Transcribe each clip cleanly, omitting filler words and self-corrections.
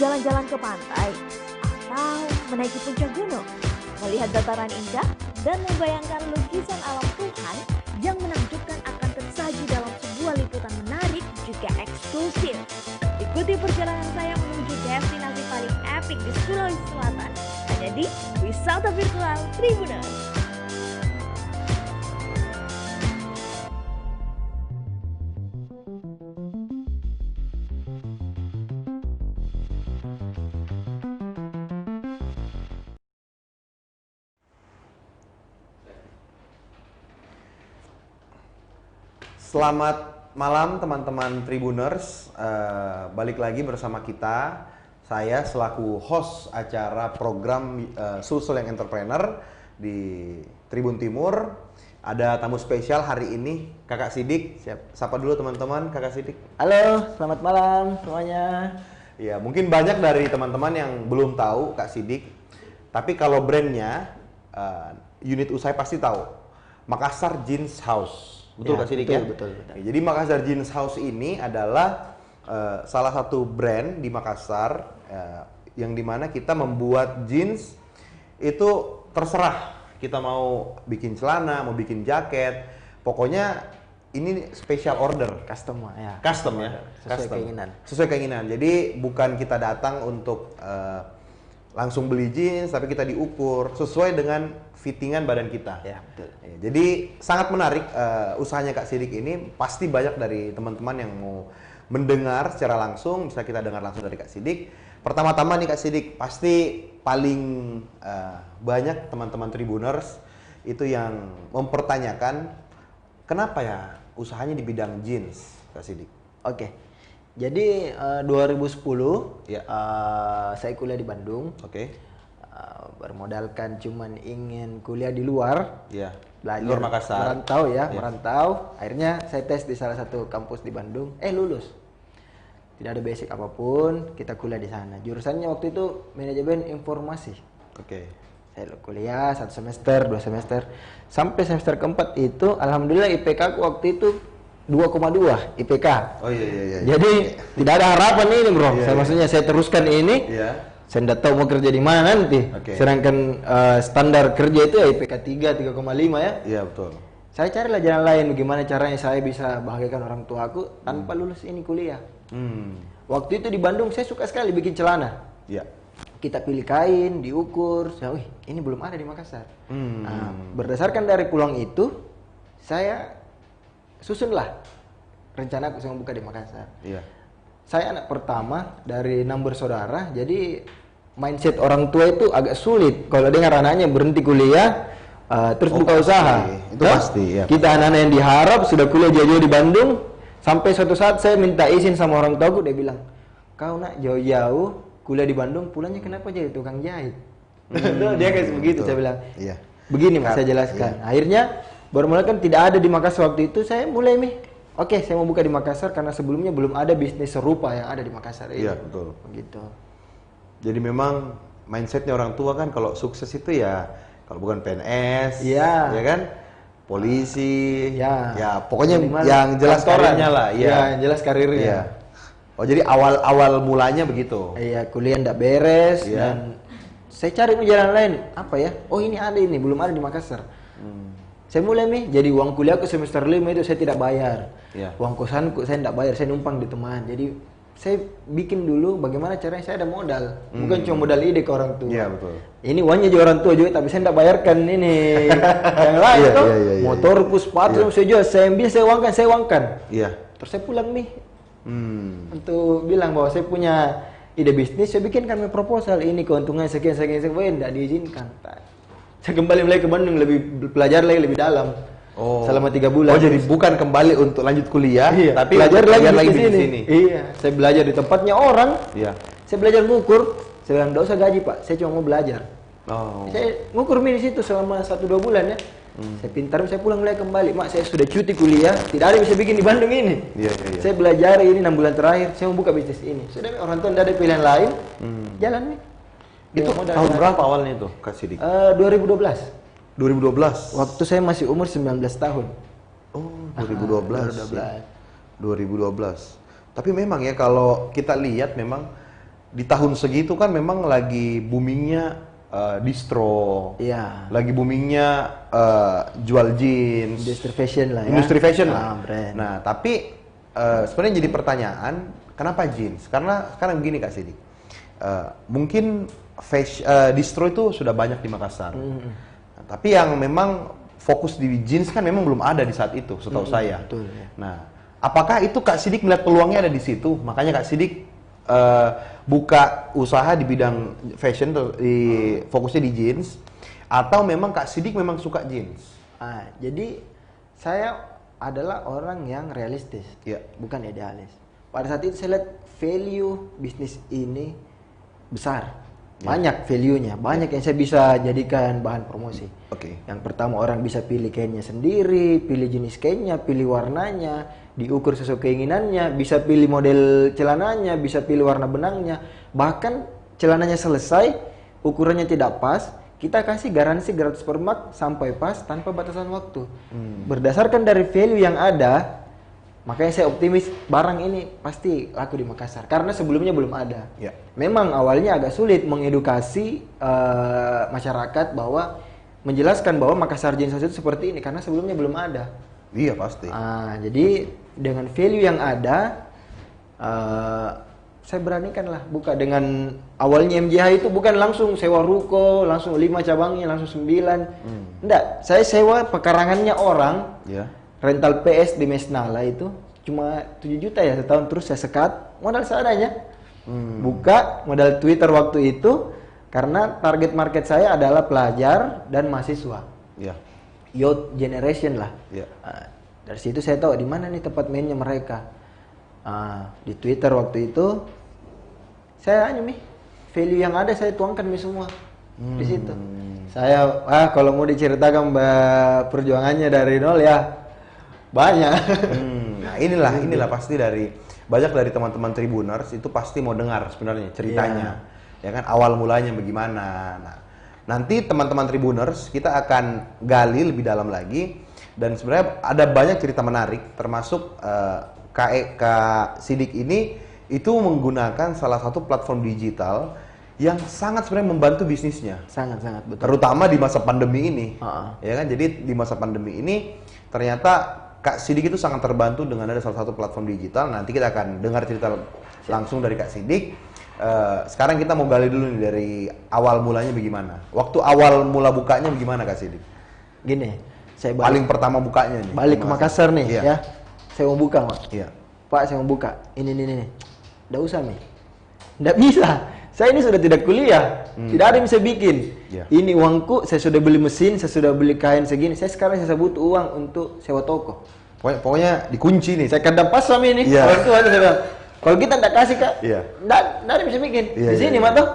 berjalan-jalan ke pantai atau menaiki puncak gunung, melihat dataran indah dan membayangkan lukisan alam Tuhan yang menakjubkan akan tersaji dalam sebuah liputan menarik juga eksklusif. Ikuti perjalanan saya menuju destinasi paling epik di Sulawesi Selatan hanya di Wisata Virtual Tribuners. Selamat malam teman-teman Tribuners, balik lagi bersama kita. Saya selaku host acara program Sulsel yang Entrepreneur di Tribun Timur. Ada tamu spesial hari ini, Kakak Sidik. Sapa dulu teman-teman, Kakak Sidik. Halo, selamat malam semuanya. Ya, mungkin banyak dari teman-teman yang belum tahu Kak Sidik. Tapi kalau brandnya, unit usaha pasti tahu. Makassar Jeans House. Betul Kak Sidik ya? Betul. Jadi Makassar Jeans House ini adalah salah satu brand di Makassar yang dimana kita membuat jeans itu terserah. Kita mau bikin celana, mau bikin jaket, pokoknya ini special order. Custom ya. Custom ya? Sesuai keinginan. Sesuai keinginan. Jadi bukan kita datang untuk langsung beli jeans, tapi kita diukur sesuai dengan fittingan badan kita. Ya, betul. Jadi sangat menarik usahanya Kak Sidik ini. Pasti banyak dari teman-teman yang mau mendengar secara langsung, bisa kita dengar langsung dari Kak Sidik. Pertama-tama nih Kak Sidik, pasti paling banyak teman-teman Tribuners itu yang mempertanyakan kenapa ya usahanya di bidang jeans, Kak Sidik? Oke. Jadi 2010 Ya. saya kuliah di Bandung. Oke. Bermodalkan cuman ingin kuliah di luar. Iya. Belajar Luar Makassar. Merantau ya, Iya. merantau. Akhirnya saya tes di salah satu kampus di Bandung. Lulus. Tidak ada basic apapun, kita kuliah di sana. Jurusannya waktu itu manajemen informasi. Oke. Saya kuliah 1 semester, 2 semester. Sampai semester keempat itu, alhamdulillah IPK aku waktu itu 2,2 IPK. Oh iya. Jadi tidak ada harapan ini bro. Iya. Maksudnya saya teruskan ini. Iya. Saya tidak tahu mau kerja di mana nanti. Oke. Sedangkan standar kerja itu ya IPK 3,5 ya. Iya betul. Saya carilah jalan lain bagaimana caranya saya bisa bahagiakan orang tua aku tanpa lulus ini kuliah. Waktu itu di Bandung saya suka sekali bikin celana. Iya. Kita pilih kain, diukur. Saya, ini belum ada di Makassar. Nah, berdasarkan dari peluang itu, saya susunlah rencana aku saya mau buka di Makassar. Iya. Saya anak pertama dari 6 bersaudara, jadi mindset orang tua itu agak sulit. Kalau dengar anaknya berhenti kuliah, terus buka pasti. usaha. Itu pasti, ya. Kita anak-anak yang diharap sudah kuliah jauh-jauh di Bandung, sampai suatu saat saya minta izin sama orang tuaku, dia bilang, kau nak jauh-jauh kuliah di Bandung, pulangnya kenapa jadi tukang jahit? Dia kayak begitu, betul. saya bilang. Iya. Begini mas, saya jelaskan. Akhirnya baru mulai kan tidak ada di Makassar waktu itu, saya mulai Oke, saya mau buka di Makassar karena sebelumnya belum ada bisnis serupa yang ada di Makassar ini. Iya, betul. Begitu. Jadi memang mindsetnya orang tua kan kalau sukses itu ya kalau bukan PNS, Iya. ya kan, polisi, Ya. pokoknya Minimal yang jelas kantoran. karirnya lah, Iya, yang jelas karirnya. Iya. Oh jadi awal mulanya begitu. Iya, kuliah ndak beres Iya. dan saya cari jalan lain. Apa ya? Oh ini ada ini, belum ada di Makassar. Saya mulai jadi uang kuliah ke semester 5 itu saya tidak bayar. Iya. Uang kosanku saya tidak bayar, saya numpang di teman. Jadi saya bikin dulu bagaimana caranya saya ada modal. Bukan cuma modal ide ke orang tua. Iya, betul. Ini uangnya juga orang tua juga, tapi saya tidak bayarkan ini yang lain Iya, tuh. iya. Motorku, sepatu, saya jual, saya ambil, saya uangkan. Iya. Terus saya pulang untuk bilang bahwa saya punya ide bisnis, saya bikinkan proposal ini keuntungan sekian, tidak diizinkan. Saya kembali lagi ke Bandung, lebih belajar lagi lebih dalam. Selama 3 bulan. Oh jadi bukan kembali untuk lanjut kuliah, tapi belajar lagi di sini. sini. Iya, saya belajar di tempatnya orang. Iya. Saya belajar ngukur. Saya bilang, "Enggak usah gaji, Pak. Saya cuma mau belajar." Oh. Saya ngukur di situ selama 1-2 bulan ya. Saya pintar, saya pulang lagi kembali. Mak, saya sudah cuti kuliah, tidak ada yang bisa bikin di Bandung ini. Iya. Saya belajar ini 6 bulan terakhir, saya mau buka bisnis ini. Sudah orang tua tidak ada pilihan lain. Jalan Itu tahun berapa awalnya itu, Kak Sidik? 2012. 2012. Waktu saya masih umur 19 tahun. Oh, 2012. 2012. 2012. Tapi memang ya kalau kita lihat memang di tahun segitu kan memang lagi boomingnya distro, Iya. lagi boomingnya jual jeans, Industri fashion lah ya. industri fashion Ah, lah. brand. Nah, tapi sebenarnya jadi pertanyaan, kenapa jeans? Karena sekarang begini Kak Sidik, mungkin distro itu sudah banyak di Makassar. Nah, tapi yang memang fokus di jeans kan memang belum ada di saat itu, setahu saya. Betul, ya. Nah, apakah itu Kak Sidik melihat peluangnya ada di situ? Makanya Kak Sidik buka usaha di bidang fashion, fokusnya di jeans, atau memang Kak Sidik memang suka jeans? Jadi saya adalah orang yang realistis, Iya. bukan idealis. Pada saat itu saya lihat value bisnis ini besar, banyak value-nya, banyak yang saya bisa jadikan bahan promosi. Oke. Yang pertama, orang bisa pilih kainnya sendiri, pilih jenis kainnya, pilih warnanya, diukur sesuai keinginannya, bisa pilih model celananya, bisa pilih warna benangnya. Bahkan celananya selesai, ukurannya tidak pas, kita kasih garansi gratis permak sampai pas tanpa batasan waktu. Berdasarkan dari value yang ada, makanya saya optimis barang ini pasti laku di Makassar karena sebelumnya belum ada. Ya. Memang awalnya agak sulit mengedukasi masyarakat bahwa menjelaskan bahwa Makassar Jeans House itu seperti ini karena sebelumnya belum ada. Iya pasti. Jadi dengan value yang ada, saya beranikan lah buka. Dengan awalnya MJH itu bukan langsung sewa ruko, langsung 5 cabangnya, langsung 9. Enggak, saya sewa pekarangannya orang, Ya. rental PS di Mesnala itu cuma 7 juta ya setahun, terus saya sekat modal seadanya. Buka modal Twitter waktu itu karena target market saya adalah pelajar dan mahasiswa. Ya. Youth generation lah. Ya. Dari situ saya tahu di mana nih tempat mainnya mereka. Di Twitter waktu itu saya value yang ada saya tuangkan semua di situ. Saya kalau mau diceritakan perjuangannya dari nol ya banyak. Nah inilah pasti dari banyak dari teman-teman Tribuners itu pasti mau dengar sebenarnya ceritanya. Ya kan awal mulanya bagaimana. Nah, nanti teman-teman Tribuners kita akan gali lebih dalam lagi dan sebenarnya ada banyak cerita menarik termasuk Kak Sidik ini itu menggunakan salah satu platform digital yang sangat sebenarnya membantu bisnisnya. Sangat betul. Terutama di masa pandemi ini. Ha-ha. Ya kan? Jadi di masa pandemi ini ternyata Kak Sidik itu sangat terbantu dengan ada salah satu platform digital. Nanti kita akan dengar cerita langsung dari Kak Sidik. Sekarang kita mau gali dulu nih dari awal mulanya bagaimana. Waktu awal mula bukanya bagaimana Kak Sidik? Gini, saya Paling pertama bukanya nih. balik ke Makassar nih Iya. ya. Saya mau buka, Pak. Iya. Pak, saya mau buka. Ini. Nggak usah, Mi. Nggak bisa. Saya ini sudah tidak kuliah. Tidak ada yang bisa bikin. Iya. Ini uangku, saya sudah beli mesin, saya sudah beli kain segini. Sekarang saya butuh uang untuk sewa toko. Pokoknya dikunci nih. Saya kadang pas sama ini. Iya. Orang tua saya bilang, kalau kita nggak kasih, Kak, Iya. nggak ada yang bisa bikin. Iya, Di sini, iya, Mak, toh.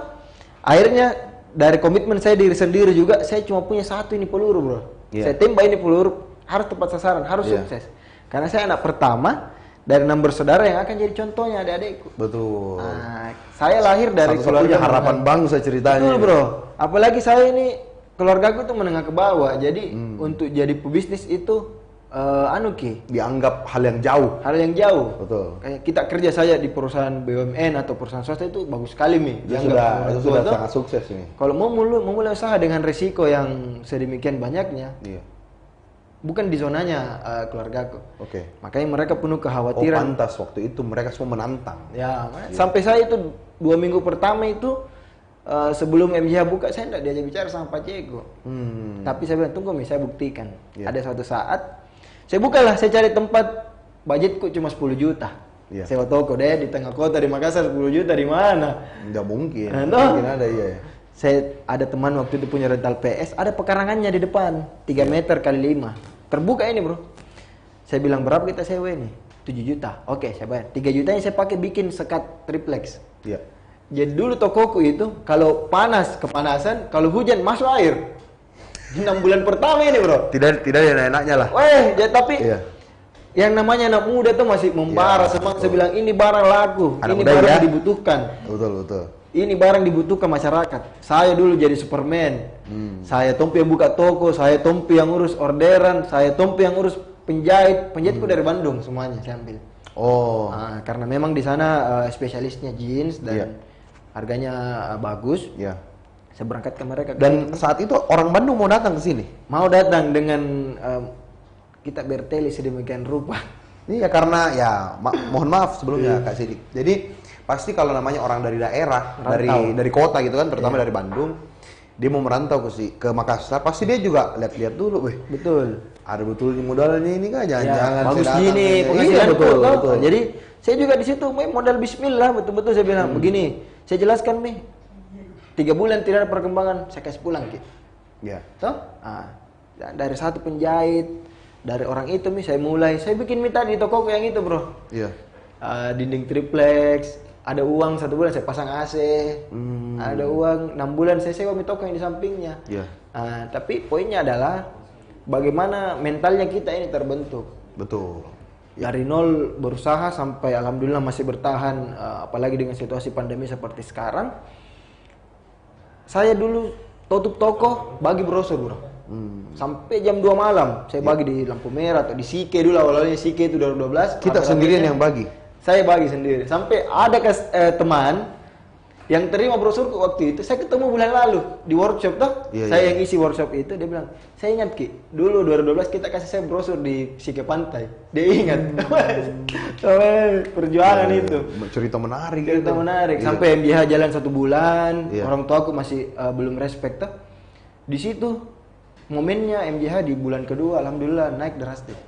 Akhirnya dari komitmen saya diri sendiri juga, saya cuma punya satu ini peluru, bro. Iya. Saya tembak ini peluru, harus tepat sasaran, harus Iya. sukses. Karena saya anak pertama dari 6 bersaudara yang akan jadi contohnya adik-adikku. Betul. Nah, saya lahir dari Satu-satunya harapan menengah. bangsa ceritanya. Betul, bro. Apalagi saya ini keluargaku tuh menengah ke bawah. Jadi untuk jadi pebisnis itu Dianggap hal yang jauh. hal yang jauh. Betul. Kayak kita kerja saja di perusahaan BUMN atau perusahaan swasta itu bagus sekali, Mi. Itu Dianggap orang sudah tua tuh. sangat sukses ini. Kalau mau mulai usaha dengan risiko yang sedemikian banyaknya, Iya. bukan di zonanya keluargaku. Oke. Makanya mereka penuh Oh, kekhawatiran. pantas waktu itu mereka semua menantang. Ya, sampai saya itu 2 minggu pertama itu sebelum MJH buka saya tidak diajak bicara sama Pak Ceko. Tapi saya bilang tunggu, Mi, saya buktikan. Iya. Ada suatu saat saya bukalah, saya cari tempat, budgetku cuma 10 juta. Iya. Sewa toko deh di tengah kota di Makassar, 10 juta di mana? Nggak mungkin. Nah, Nggak toh. mungkin ada iya. Ya. Saya ada teman waktu itu punya rental PS, ada pekarangannya di depan, 3 meter kali 5. Terbuka ini, bro. Saya bilang berapa kita sewa ini? 7 juta. Oke, saya bayar. 3 jutanya saya pakai bikin sekat triplex. Iya. Jadi dulu tokoku itu kalau panas, kepanasan, kalau hujan masuk air. 6 bulan pertama ini, bro. Tidak ada enaknya lah. Weh, tapi Iya. yang namanya anak muda tuh masih membara Iya, semangat. betul. Saya bilang ini barang laku, Anak ini muda barang ya. dibutuhkan. Betul. Ini barang dibutuhkan masyarakat. Saya dulu jadi Superman. Saya Tompi yang buka toko, saya Tompi yang urus orderan, saya Tompi yang urus penjahit. Penjahitku dari Bandung semuanya saya ambil. Oh. Karena memang di sana spesialisnya jeans dan Iya. harganya bagus. Ya. Saya berangkat ke mereka. Dan saat itu orang Bandung mau datang ke sini. Mau datang dengan kita berteli sedemikian rupa. Iya, karena ya mohon maaf sebelumnya Kak Sidik. Jadi pasti kalau namanya orang dari daerah, dari kota gitu kan, terutama dari Bandung, dia mau merantau ke Makassar, pasti dia juga lihat-lihat dulu, weh. Betul. Ada betul modalnya ini kan, jangan-jangan bagus saya datang gini, ya. penghasilan Iya, betul. Jadi saya juga di situ modal bismillah, betul-betul saya bilang begini. Saya jelaskan nih, 3 bulan tidak ada perkembangan, saya kasih pulang gitu. Ya. Toh? Dari satu penjahit, dari orang itu saya bikin mie tadi di toko yang itu bro. Iya. Dinding triplex, ada uang 1 bulan saya pasang AC, ada uang 6 bulan saya sewa mie toko yang di sampingnya. Iya. Tapi poinnya adalah bagaimana mentalnya kita ini terbentuk. Betul. Dari nol berusaha sampai alhamdulillah masih bertahan, apalagi dengan situasi pandemi seperti sekarang. Saya dulu tutup toko bagi brosur bro. Sampai jam 2 malam saya bagi di lampu merah atau di Sike dulu, awalnya Sike itu 2012. Kita sendirian yang bagi. Saya bagi sendiri. Sampai ada teman yang terima brosurku waktu itu, saya ketemu bulan lalu di workshop toh. Saya yang isi workshop itu, dia bilang, "Saya ingat Ki, dulu 2012 kita kasih saya brosur di Sike Pantai." Dia ingat. Perjuangan itu. Cerita menarik. Cerita menarik. Sampai MJH jalan 1 bulan, orang tua aku masih belum respect toh. Di situ momennya MJH di bulan kedua alhamdulillah naik drastis.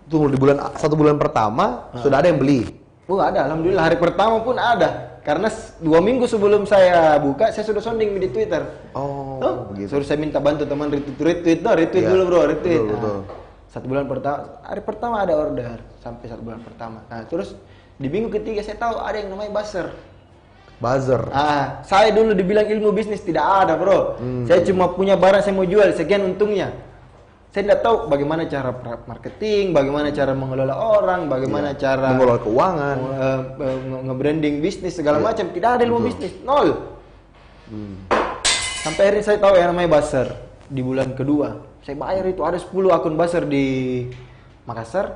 Tunggu, di 1 bulan pertama sudah ada yang beli. Ada, alhamdulillah hari pertama pun ada. Karena 2 minggu sebelum saya buka, saya sudah sounding di Twitter. Begitu. Suruh saya minta bantu teman retweet dulu bro, retweet. Betul. 1 bulan pertama, hari pertama ada order sampai 1 bulan pertama. Terus di minggu ketiga saya tahu ada yang namanya buzzer. Saya dulu dibilang ilmu bisnis tidak ada bro. Saya cuma punya barang saya mau jual, sekian untungnya. Saya tidak tahu bagaimana cara marketing, bagaimana cara mengelola orang, bagaimana cara mengelola keuangan, nge-branding bisnis segala macam. Tidak ada ilmu bisnis, nol. Sampai akhirnya saya tahu yang namanya buzzer di bulan kedua. Saya bayar itu ada 10 akun buzzer di Makassar.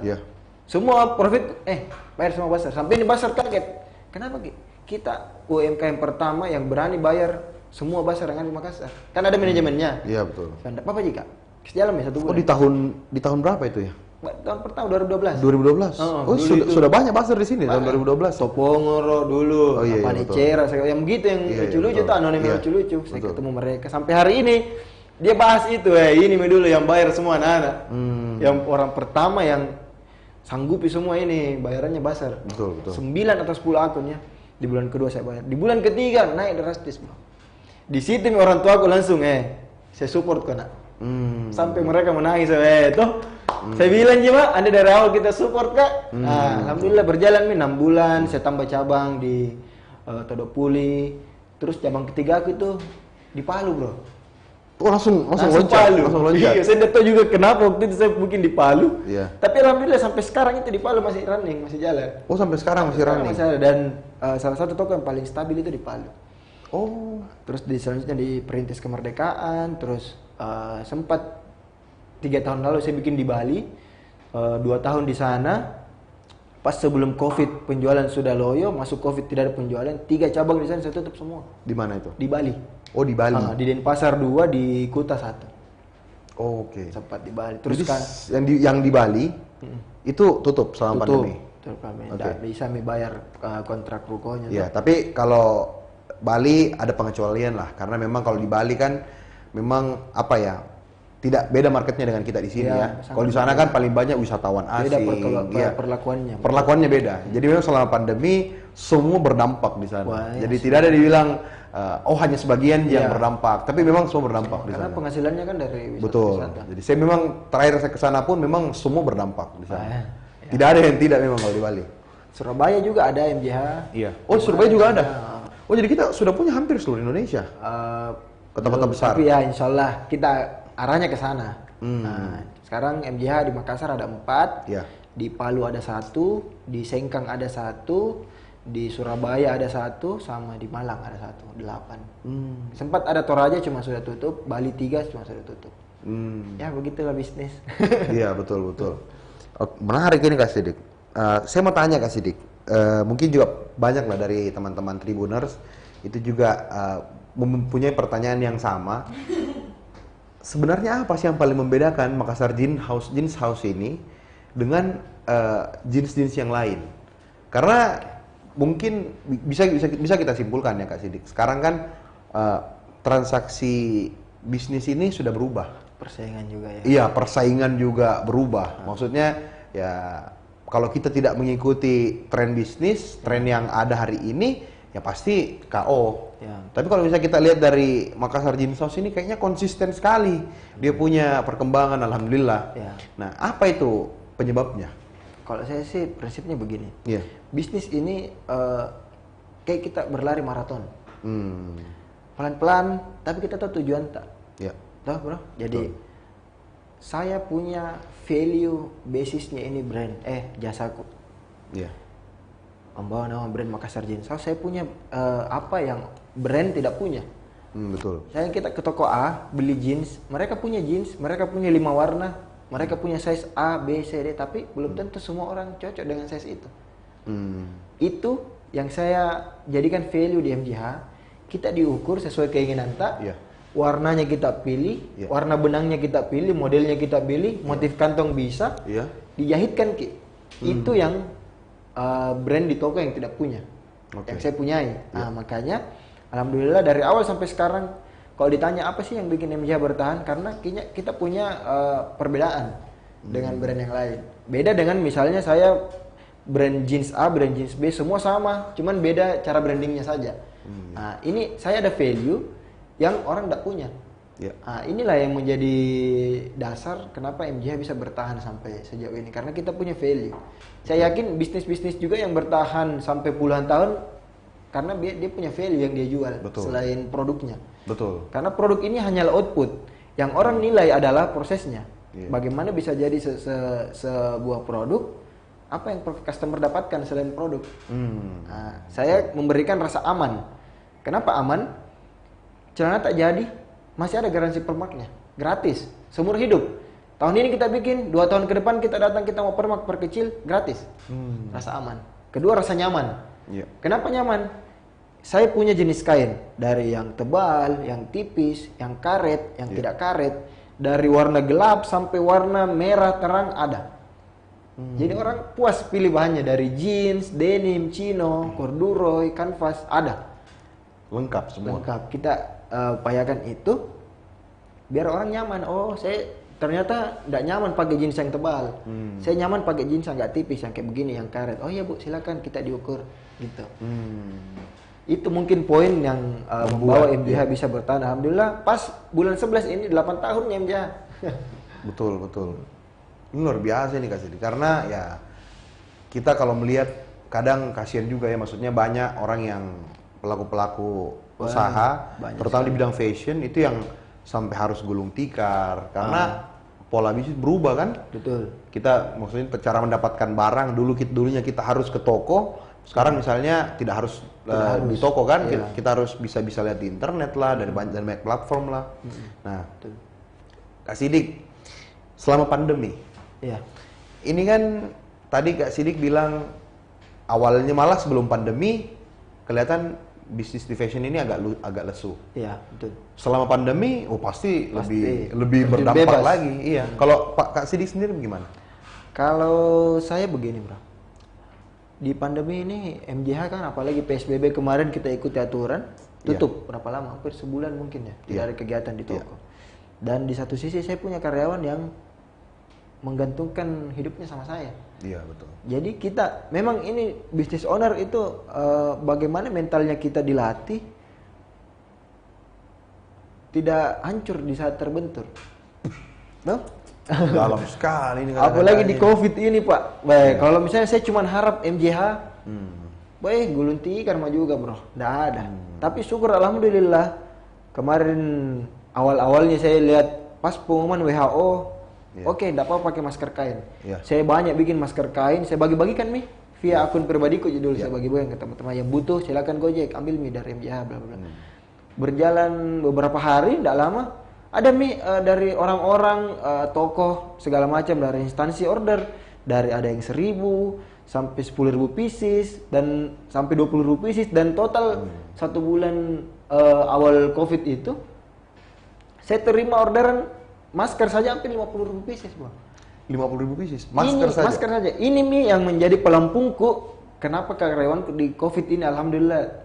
Semua profit bayar semua buzzer. Sampai ini buzzer kaget. Kenapa Ki? Kita UMKM pertama yang berani bayar semua buzzer yang ada di Makassar. Kan ada manajemennya. Iya betul. Apa Jika? Jalan ya 1 bulan. Di tahun berapa itu ya? Tahun pertama 2012. 2012. Sudah banyak buzzer di sini tahun 2012. Topongoro dulu, Panicera, yang begitu yang lucu-lucu tuh, anonim lucu-lucu. Saya ketemu mereka sampai hari ini dia bahas itu ini dulu yang bayar semua anak-anak. Yang orang pertama yang sanggupi semua ini bayarannya buzzer. Betul. 9 atau 10 akun ya. Di bulan kedua saya bayar. Di bulan ketiga naik drastis, bro. Di situ orang tua aku langsung saya support kok nak. Sampai mereka menangis tuh. Saya bilang Anda dari awal kita support kak. Alhamdulillah berjalan 6 bulan. Saya tambah cabang di Todopuli. Terus cabang ketiga aku itu di Palu bro. Langsung loncat. Iya, saya tidak tahu juga kenapa waktu itu saya bikin di Palu. Iya. Tapi alhamdulillah sampai sekarang itu di Palu masih running, masih jalan. Sampai sekarang masih running. Dan salah satu toko yang paling stabil itu di Palu. Terus selanjutnya di Perintis Kemerdekaan, terus sempat 3 tahun lalu saya bikin di Bali, 2 tahun di sana. Pas sebelum COVID penjualan sudah loyo, masuk COVID tidak ada penjualan, 3 cabang di sana saya tutup semua. Di mana itu? Di Bali. Di Bali. Di Denpasar 2, di Kuta 1. Oke. Sempat di Bali. Terus yang di Bali itu tutup selama pandemi. Tidak bisa bayar kontrak rukonya. Iya, tapi kalau Bali ada pengecualian lah, karena memang kalau di Bali kan memang tidak beda marketnya dengan kita di sini ya. Kalau di sana kan paling banyak wisatawan asing. Beda perlakuannya. Perlakuannya beda. Jadi memang selama pandemi semua berdampak di sana. Jadi tidak ada dibilang hanya sebagian yang berdampak, tapi memang semua berdampak di sana. Karena penghasilannya kan dari wisata. Betul. Jadi saya memang terakhir saya ke sana pun memang semua berdampak di sana. Tidak ada yang tidak memang kalau di Bali. Surabaya juga ada MJH. Iya. Surabaya juga ada. Jadi kita sudah punya hampir seluruh Indonesia. Kota-kota besar. Tapi ya insya Allah kita arahnya ke sana. Sekarang MJH di Makassar ada 4, di Palu ada 1, di Sengkang ada 1, di Surabaya ada 1, sama di Malang ada 1, 8. Sempat ada Toraja cuma sudah tutup, Bali 3 cuma sudah tutup. Ya begitulah bisnis. Iya betul. Menarik ini Kak Sidik. Saya mau tanya Kak Sidik, mungkin juga banyak lah dari teman-teman Tribuners itu juga mempunyai pertanyaan yang sama. Sebenarnya apa sih yang paling membedakan Makassar Jeans House ini dengan jeans-jeans yang lain? Karena mungkin bisa kita simpulkan ya Kak Sidik. Sekarang kan transaksi bisnis ini sudah berubah. Persaingan juga ya. Iya, persaingan juga berubah. Maksudnya ya kalau kita tidak mengikuti tren bisnis, tren yang ada hari ini, ya pasti KO. Ya. Tapi kalau misalnya kita lihat dari Makassar Jeans House ini kayaknya konsisten sekali. Dia punya perkembangan, alhamdulillah. Ya. Nah, apa itu penyebabnya? Kalau saya sih prinsipnya begini. Iya. Bisnis ini kayak kita berlari maraton. Hmm. Pelan-pelan, tapi kita tahu tujuan tak. Ya. Tahu bro? Jadi saya punya value basisnya ini brand, jasaku. Iya. Membawa nama brand Makassar Jeans House, saya punya apa yang brand tidak punya. Betul. Saya kita ke toko A beli jeans, mereka punya jeans, mereka punya 5 warna, mereka punya size A, B, C, D, tapi belum tentu semua orang cocok dengan size itu. Itu yang saya jadikan value di MJH. Kita diukur sesuai keinginan tak. Iya. Warnanya kita pilih, warna benangnya kita pilih, modelnya kita pilih, motif kantong bisa, dijahitkan Ki. Itu yang brand di toko yang tidak punya, yang saya punyai. Nah, makanya alhamdulillah dari awal sampai sekarang kalau ditanya apa sih yang bikin MJH bertahan, karena kita punya perbedaan dengan brand yang lain. Beda dengan misalnya saya brand jeans A, brand jeans B semua sama, cuman beda cara brandingnya saja. Nah, ini saya ada value yang orang tidak punya. Nah, inilah yang menjadi dasar kenapa MJH bisa bertahan sampai sejauh ini, karena kita punya value. Saya yakin bisnis-bisnis juga yang bertahan sampai puluhan tahun karena dia punya value yang dia jual. Betul. Selain produknya. Betul. Karena produk ini hanyalah output. Yang orang nilai adalah prosesnya. Bagaimana bisa jadi sebuah produk, apa yang customer dapatkan selain produk. Nah, saya memberikan rasa aman. Kenapa aman? Celana tak jadi, masih ada garansi permaknya, gratis, seumur hidup. Tahun ini kita bikin, 2 tahun ke depan kita datang, kita mau permak perkecil, gratis. Rasa aman. Kedua, rasa nyaman. Kenapa nyaman? Saya punya jenis kain, dari yang tebal, yang tipis, yang karet, yang tidak karet, dari warna gelap sampai warna merah terang ada. Jadi orang puas pilih bahannya, dari jeans, denim, chino, corduroy, kanvas, ada. Lengkap semua. Lengkap. Kita upayakan itu biar orang nyaman. Oh, saya ternyata tidak nyaman pakai jeans yang tebal. Saya nyaman pakai jeans yang agak tipis, yang kayak begini, yang karet. Oh iya Bu, silakan kita diukur gitu. Itu mungkin poin yang membawa MJH bisa bertahan. Alhamdulillah pas bulan 11 ini 8 tahunnya MJH. Betul. Ini luar biasa nih Kak Sidik. Karena ya kita kalau melihat kadang kasihan juga ya, maksudnya banyak orang yang pelaku-pelaku usaha, terutama di bidang fashion itu yang sampai harus gulung tikar karena pola bisnis berubah kan. Betul. Kita maksudnya cara mendapatkan barang dulunya kita harus ke toko, sekarang misalnya tidak harus di toko kan, kita harus bisa lihat di internet lah, dari banyak platform lah. Nah, Kak Sidik, selama pandemi, ini kan tadi Kak Sidik bilang awalnya malah sebelum pandemi kelihatan bisnis di fashion ini agak lesu. Iya, betul. Selama pandemi, pasti lebih berdampak bebas lagi. Iya. Kalau Pak Kak Sidik sendiri bagaimana? Kalau saya begini, Bro. Di pandemi ini MJH kan apalagi PSBB kemarin kita ikuti aturan, tutup berapa lama? Hampir sebulan mungkin ya, tidak ada kegiatan di toko. Dan di satu sisi saya punya karyawan yang menggantungkan hidupnya sama saya. Iya, betul. Jadi kita memang ini business owner itu bagaimana mentalnya kita dilatih tidak hancur di saat terbentur. No? Dalam sekali ini. Apalagi di COVID ini Pak. Baik, kalau misalnya saya cuma harap MJH, baik gulung tikar mah juga Bro, nggak ada. Tapi syukur alhamdulillah kemarin awal-awalnya saya lihat pas pengumuman WHO. Oke, tidak apa-apa pakai masker kain. Saya banyak bikin masker kain, saya bagi-bagikan nih via akun pribadiku judul saya bagi-bagikan ke teman-teman yang butuh, silakan Gojek, ambil Mi dari MJH bla bla. Berjalan beberapa hari, tidak lama ada Mi dari orang-orang tokoh segala macam dari instansi order, dari ada yang 1.000, sampai 10.000 pieces dan sampai 20.000 pieces dan total 1 bulan awal COVID itu saya terima orderan masker saja hampir 50.000 pieces, Bang. 50.000 pieces. Ini, masker saja. Ini Mi yang menjadi pelampungku kenapa karyawanku di COVID ini alhamdulillah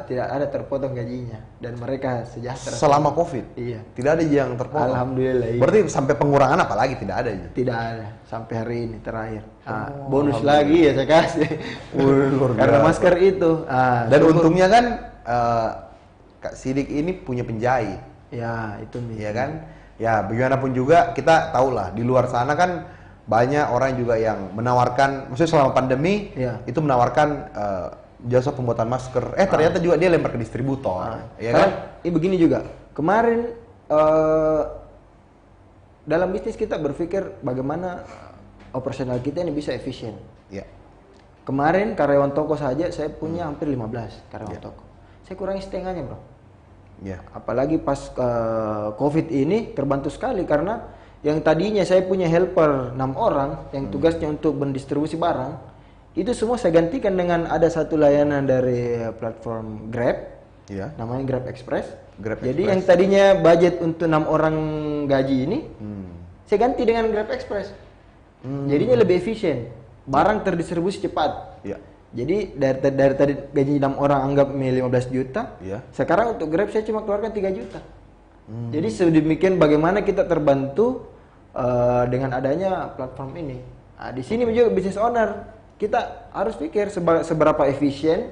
tidak ada terpotong gajinya dan mereka sejahtera. Selama COVID? Iya. Tidak ada yang terpotong? Alhamdulillah. Iya. Berarti sampai pengurangan apalagi tidak ada ya? Tidak ada sampai hari ini terakhir. Bonus lagi ya saya kasih. Karena masker itu. Dan untungnya kan Kak Sidik ini punya penjahit. Ya itu Mi. Iya kan? Ya bagaimanapun juga kita tahulah di luar sana kan banyak orang juga yang menawarkan, maksudnya selama pandemi itu menawarkan jasa pembuatan masker. Ternyata juga dia lempar ke distributor, ya kan? Ini begini juga. Kemarin dalam bisnis kita berpikir bagaimana operasional kita ini bisa efisien. Ya. Kemarin karyawan toko saja saya punya hampir 15 karyawan toko. Saya kurangi setengahnya, Bro. Ya. Apalagi pas COVID ini terbantu sekali karena yang tadinya saya punya helper 6 orang yang tugasnya untuk mendistribusi barang, itu semua saya gantikan dengan ada satu layanan dari platform Grab, namanya Grab Express. Jadi yang tadinya budget untuk 6 orang gaji ini, saya ganti dengan Grab Express. Jadinya lebih efisien, barang terdistribusi cepat. Jadi dari tadi gaji 6 orang anggap 15 juta, sekarang untuk Grab saya cuma keluarkan 3 juta. Jadi sedemikian bagaimana kita terbantu dengan adanya platform ini. Di sini juga business owner kita harus pikir seberapa efisien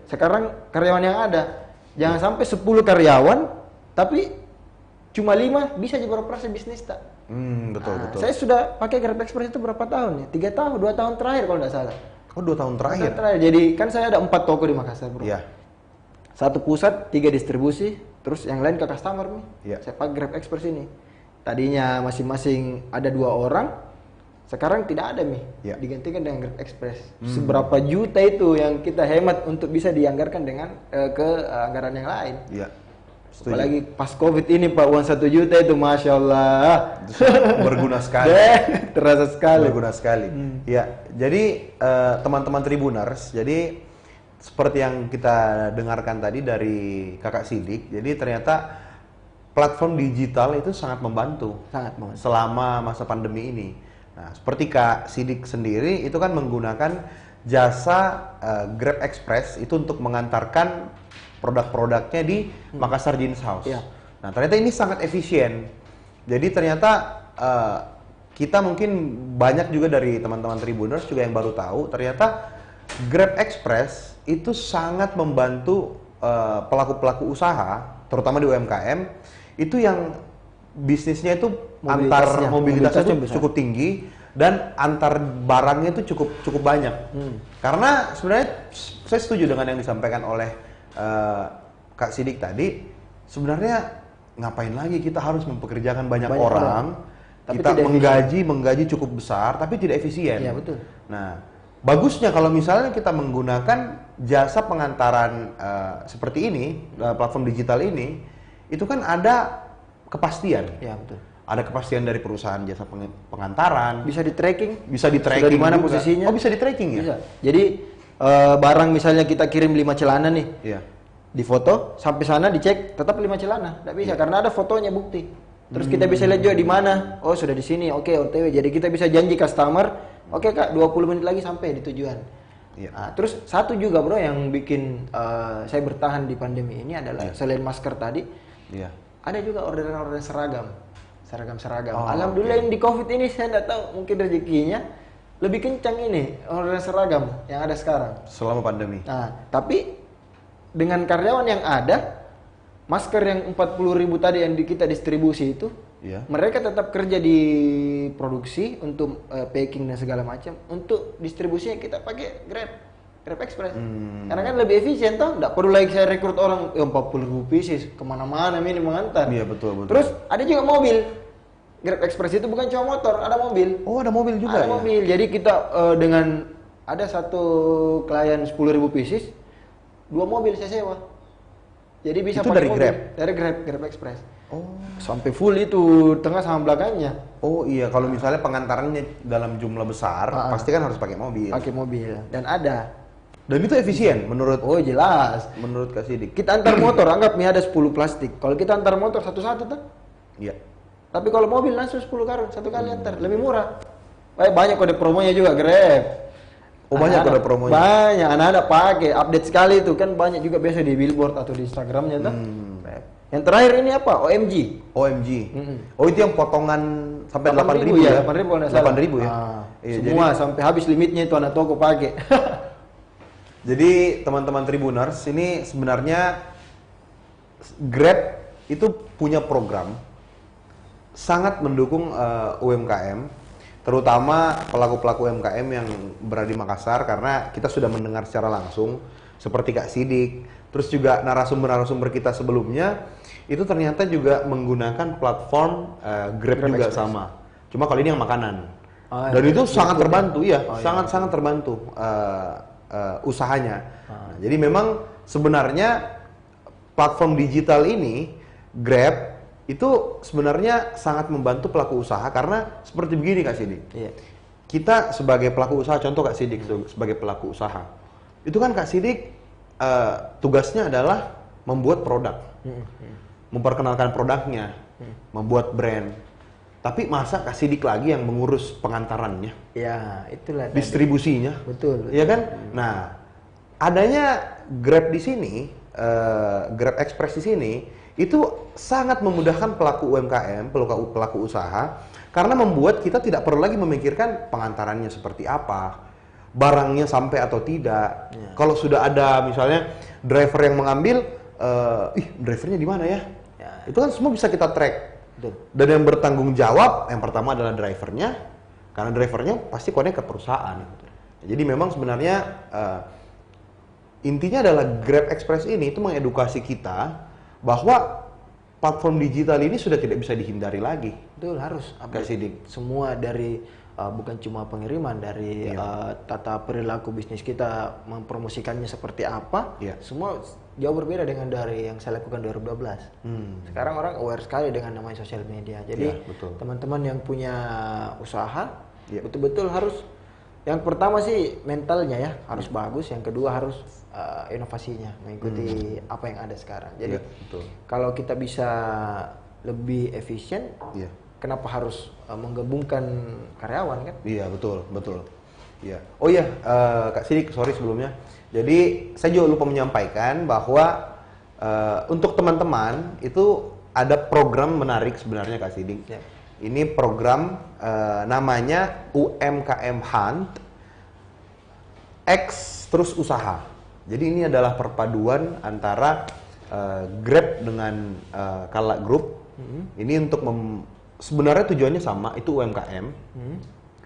sekarang karyawan yang ada. Jangan sampai 10 karyawan tapi cuma 5 bisa jadi beroperasi bisnis tak. Betul. Saya sudah pakai Grab Express itu berapa tahun ya? 3 tahun, 2 tahun terakhir kalau tidak salah. Oh 2 tahun terakhir? Jadi kan saya ada 4 toko di Makassar, Bro. Iya. 1 pusat, 3 distribusi, terus yang lain ke customer nih. Saya pakai Grab Express ini. Tadinya masing-masing ada 2 orang, sekarang tidak ada digantikan dengan Grab Express. Seberapa juta itu yang kita hemat untuk bisa dianggarkan dengan ke anggaran yang lain. Apalagi pas COVID ini Pak, uang 1 juta itu Masya Allah berguna sekali. Terasa sekali. Berguna sekali. Ya, jadi teman-teman Tribuners, jadi seperti yang kita dengarkan tadi dari Kakak Sidik, jadi ternyata platform digital itu sangat membantu selama masa pandemi ini. Nah, seperti Kak Sidik sendiri itu kan menggunakan jasa Grab Express itu untuk mengantarkan produk-produknya di Makassar Jeans House. Nah, ternyata ini sangat efisien. Jadi ternyata kita mungkin banyak juga dari teman-teman Tribuners juga yang baru tahu ternyata Grab Express itu sangat membantu pelaku-pelaku usaha, terutama di UMKM, itu yang bisnisnya itu mobilitasnya cukup tinggi dan antar barangnya itu cukup banyak. Karena sebenarnya saya setuju dengan yang disampaikan oleh Kak Sidik tadi. Sebenarnya ngapain lagi kita harus mempekerjakan banyak orang, kita menggaji cukup besar tapi tidak efisien. Iya, betul. Nah, bagusnya kalau misalnya kita menggunakan jasa pengantaran seperti ini, platform digital ini, itu kan ada kepastian. Iya, betul. Ada kepastian dari perusahaan jasa pengantaran. Bisa di tracking. Bisa di tracking. Sudah di mana juga. posisinya? Oh, bisa di tracking ya? Bisa. Jadi barang misalnya kita kirim 5 celana nih. Iya. Di foto sampai sana dicek tetap 5 celana. Tidak bisa karena ada fotonya bukti. Terus kita bisa lihat juga di mana. Oh, sudah di sini. Oke, OTW. Jadi kita bisa janji customer, oke Kak, 20 menit lagi sampai di tujuan. Iya. Nah, terus satu juga Bro yang bikin saya bertahan di pandemi ini adalah selain masker tadi, ada juga orderan-orderan seragam. Alhamdulillah yang di COVID ini saya tidak tahu, mungkin rezekinya lebih kencang ini orderan seragam yang ada sekarang selama pandemi. Nah, tapi dengan karyawan yang ada, masker yang 40.000 tadi yang kita distribusi itu, mereka tetap kerja di produksi untuk packing dan segala macam. Untuk distribusinya kita pakai Grab Express. Karena kan lebih efisien toh, nggak perlu lagi saya rekrut orang 40.000 pieces kemana-mana ini mengantar. Iya, betul. Terus ada juga mobil. Grab Express itu bukan cuma motor, ada mobil. Oh, ada mobil juga. Ada mobil. Jadi kita dengan ada satu klien 10.000 pieces, 2 mobil saya sewa. Jadi bisa Itu pakai dari mobil. Grab? Dari Grab Express. Oh. Sampai full itu tengah sama belakangnya. Oh iya, kalau misalnya pengantarannya dalam jumlah besar, pasti kan harus pakai mobil. Pakai mobil. Dan ada. Dan itu efisien menurut Oh jelas. menurut Kak Sidik. Kita antar motor, anggap nih ada 10 plastik. Kalau kita antar motor satu-satu tuh. Iya. Tapi kalau mobil langsung 10 karung, satu kali antar. Lebih murah. Banyak kode promonya juga Grab. Oh banyak kode promonya. Banyak, anak-anak pakai, update sekali itu kan banyak juga biasa di billboard atau di Instagramnya tuh. Yang terakhir ini apa? OMG. OMG. Oh itu yang potongan sampai 8.000 ya? 8.000 kalau nggak salah. 8.000 ya? Iya, Semua sampai habis limitnya itu anak toko pakai. Jadi teman-teman Tribuners, ini sebenarnya Grab itu punya program sangat mendukung UMKM, terutama pelaku-pelaku UMKM yang berada di Makassar, karena kita sudah mendengar secara langsung seperti Kak Sidik, terus juga narasumber-narasumber kita sebelumnya itu ternyata juga menggunakan platform Grab juga Express. sama. Cuma kalau ini yang makanan. Dan iya. itu sangat terbantu ya, Oh, iya. sangat-sangat terbantu usahanya. Nah, jadi memang sebenarnya platform digital ini Grab itu sebenarnya sangat membantu pelaku usaha karena seperti begini Kak Sidik. Iya. Kita sebagai pelaku usaha, contoh Kak Sidik sebagai pelaku usaha, itu kan Kak Sidik tugasnya adalah membuat produk, memperkenalkan produknya, membuat brand. Tapi masa Kak Sidik lagi yang mengurus pengantarannya, Ya, itulah tadi. distribusinya, Betul. iya kan? Nah, adanya Grab di sini, Grab Express di sini, itu sangat memudahkan pelaku UMKM, pelaku usaha, karena membuat kita tidak perlu lagi memikirkan pengantarannya seperti apa, barangnya sampai atau tidak. Kalau sudah ada misalnya driver yang mengambil, drivernya di mana ya? Itu kan semua bisa kita track. Betul. Dan yang bertanggung jawab yang pertama adalah drivernya, karena drivernya pasti connect ke perusahaan. Jadi memang sebenarnya intinya adalah Grab Express ini itu mengedukasi kita bahwa platform digital ini sudah tidak bisa dihindari lagi. Betul, harus Kak Sidik. semua dari bukan cuma pengiriman, dari tata perilaku bisnis kita mempromosikannya seperti apa, semua jauh berbeda dengan dari yang saya lakukan 2012. Sekarang orang aware sekali dengan namanya sosial media. Jadi teman-teman yang punya usaha betul-betul harus, yang pertama sih mentalnya ya harus bagus, yang kedua harus inovasinya mengikuti apa yang ada sekarang. Jadi kalau kita bisa lebih efisien, kenapa harus menggabungkan karyawan kan? Iya betul. Iya. Oh iya Kak Sidik, sorry sebelumnya. Jadi saya juga lupa menyampaikan bahwa untuk teman-teman itu ada program menarik sebenarnya Kak Sidik. Ini program namanya UMKM Hunt X terus usaha. Jadi ini adalah perpaduan antara Grab dengan Kala Group. Ini untuk sebenarnya tujuannya sama, itu UMKM.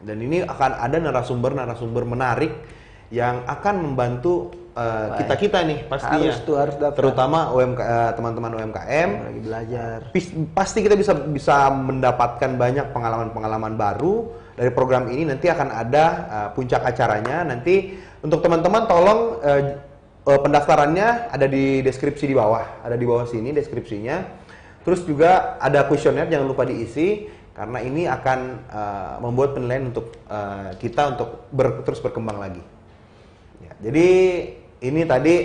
Dan ini akan ada narasumber-narasumber menarik yang akan membantu kita-kita nih pastinya. Harus daftar. Terutama teman-teman UMKM Lagi belajar. Pasti kita bisa mendapatkan banyak pengalaman-pengalaman baru dari program ini. Nanti akan ada puncak acaranya. Nanti untuk teman-teman tolong pendaftarannya ada di deskripsi di bawah. Ada di bawah sini deskripsinya. Terus juga ada kuesioner, jangan lupa diisi karena ini akan membuat penilaian untuk kita untuk terus berkembang lagi. Ya, jadi ini tadi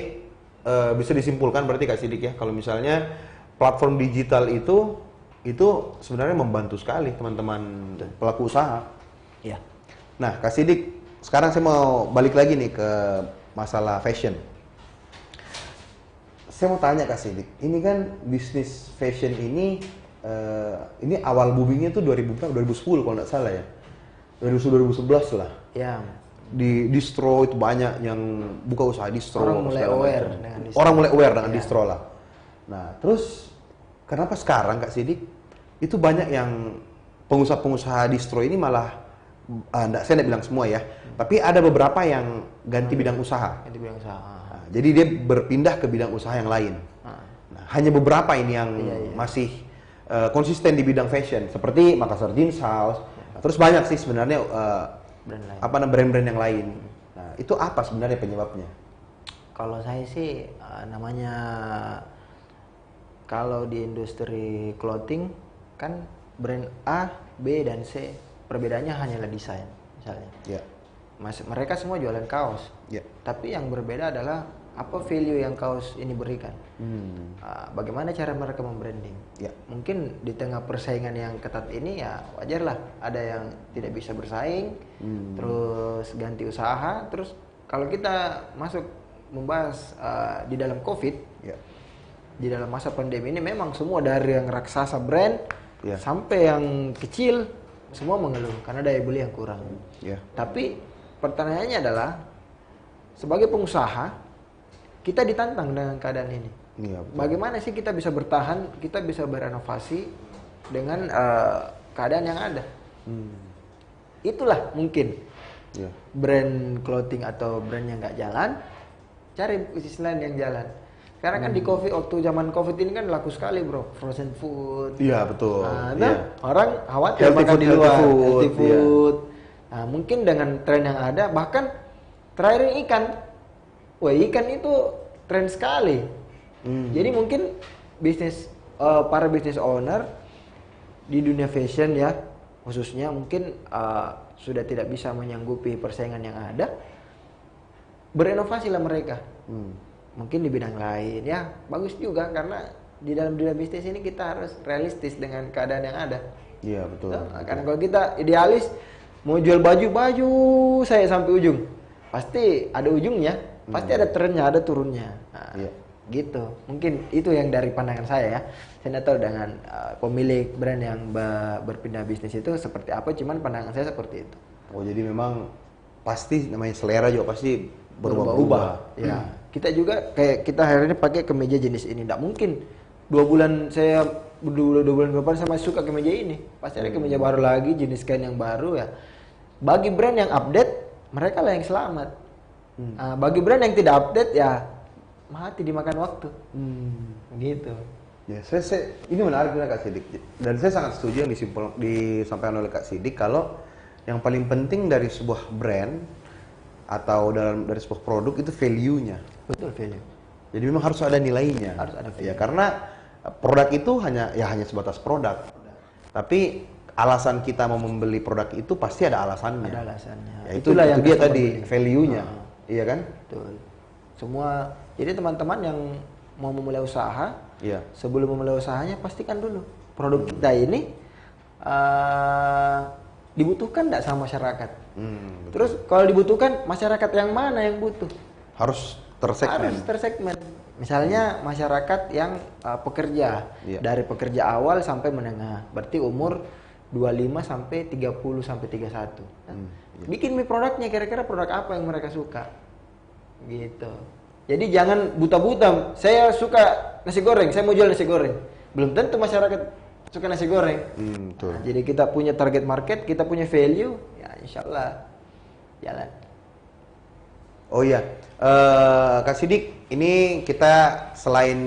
bisa disimpulkan berarti Kak Sidik ya, kalau misalnya platform digital itu sebenarnya membantu sekali teman-teman pelaku usaha. Ya. Nah Kak Sidik, sekarang saya mau balik lagi nih ke masalah fashion. Saya mau tanya Kak Sidik, ini kan bisnis fashion ini awal boomingnya tuh 2010 kalau nggak salah ya, 2011 lah. Ya. Di distro itu banyak yang buka usaha distro. Orang mulai aware dengan distro. Orang mulai aware dengan distro lah. Nah terus kenapa sekarang Kak Sidik itu banyak yang pengusaha-pengusaha distro ini malah, saya tidak bilang semua ya, tapi ada beberapa yang ganti bidang usaha. Ganti bidang usaha. Nah, jadi dia berpindah ke bidang usaha yang lain. Nah, hanya beberapa ini yang masih konsisten di bidang fashion, seperti Makassar Jeans House. Nah, terus banyak sih sebenarnya brand-brand yang lain. Nah, itu apa sebenarnya penyebabnya? Kalau saya sih namanya Kalau di industri clothing kan brand A, B dan C perbedaannya hanyalah desain misalnya. Ya. Mereka semua jualan kaos. Ya. Tapi yang berbeda adalah apa value yang kaos ini berikan. Bagaimana cara mereka membranding. Ya. Mungkin di tengah persaingan yang ketat ini ya wajarlah ada yang tidak bisa bersaing, terus ganti usaha. Terus kalau kita masuk membahas di dalam COVID, Ya. di dalam masa pandemi ini memang semua dari yang raksasa brand Ya. sampai yang kecil semua mengeluh karena daya beli yang kurang. Ya. Tapi pertanyaannya adalah sebagai pengusaha kita ditantang dengan keadaan ini. Iya, betul. Bagaimana sih kita bisa bertahan, kita bisa berinovasi dengan keadaan yang ada? Itulah mungkin Ya. brand clothing atau brand yang nggak jalan, cari bisnis lain yang jalan. Karena kan di COVID, waktu zaman COVID ini kan laku sekali bro, frozen food. Iya, betul. Nah, Iya. orang khawatir Healthy makan food, di luar, healthy food, healthy iya. food. Nah, mungkin dengan tren yang ada, bahkan terakhir ini ikan. Wah, ikan itu tren sekali. Jadi mungkin bisnis para bisnis owner di dunia fashion ya, khususnya mungkin sudah tidak bisa menyanggupi persaingan yang ada. Berinovasilah mereka. Mungkin di bidang lain ya, bagus juga karena di dalam dunia bisnis ini kita harus realistis dengan keadaan yang ada. Iya, betul. Nah, karena kalau kita idealis mau jual baju saya sampai ujung, pasti ada ujungnya. Pasti ada trennya, ada turunnya. Nah, Iya. gitu. Mungkin itu yang dari pandangan saya ya. Saya tidak tahu dengan pemilik brand yang berpindah bisnis itu seperti apa, cuman pandangan saya seperti itu. Oh, jadi memang pasti namanya selera juga pasti berubah-ubah. Ya. Kita juga kayak kita hari ini pakai kemeja jenis ini, tidak mungkin 2 bulan saya 2 bulan ke depan saya masih suka kemeja ini. Pasti ada kemeja baru lagi, jenis kain yang baru ya. Bagi brand yang update, mereka lah yang selamat. Nah, bagi brand yang tidak update ya mati dimakan waktu. Gitu. Ya, ini menarik juga Kak Sidik. Dan saya sangat setuju yang disampaikan oleh Kak Sidik kalau yang paling penting dari sebuah brand atau dari sebuah produk itu value-nya. Betul, value. Jadi memang harus ada nilainya. Harus ada value. Ya, karena produk itu hanya sebatas produk. Tapi alasan kita mau membeli produk itu pasti ada alasannya. Ada alasannya. Ya, Itulah itu yang dia customer tadi beli. value-nya. Iya kan? Betul. Semua. Jadi teman-teman yang mau memulai usaha, Iya. sebelum memulai usahanya pastikan dulu produk kita ini dibutuhkan tidak sama masyarakat. Betul. Terus kalau dibutuhkan masyarakat yang mana yang butuh? Harus tersegmen. Harus tersegmen. Misalnya masyarakat yang pekerja, Iya. dari pekerja awal sampai menengah, berarti umur 25 sampai 30 sampai 31. Bikin mie produknya, kira-kira produk apa yang mereka suka, gitu. Jadi jangan buta-buta. Saya suka nasi goreng, saya mau jual nasi goreng. Belum tentu masyarakat suka nasi goreng. Betul. Nah, jadi kita punya target market, kita punya value, ya insya Allah jalan. Oh iya, Kak Sidik, ini kita selain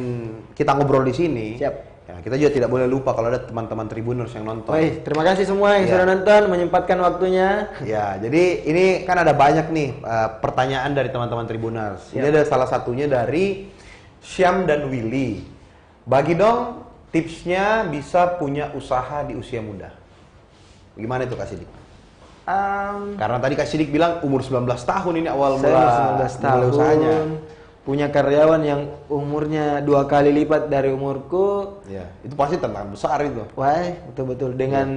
kita ngobrol di sini, Siap. ya, kita juga tidak boleh lupa kalau ada teman-teman Tribuners yang nonton. Baik, terima kasih semua yang Ya. sudah nonton, menyempatkan waktunya. Ya, jadi ini kan ada banyak nih pertanyaan dari teman-teman Tribuners. Ini ada salah satunya dari Syam dan Willy. Bagi dong tipsnya bisa punya usaha di usia muda. Gimana itu Kak Sidik? Karena tadi Kak Sidik bilang umur 19 tahun ini awal Saya mulai 19 tahun, usahanya. punya karyawan yang umurnya 2 kali lipat dari umurku. Ya, itu pasti tantangan besar itu. Wah, betul-betul dengan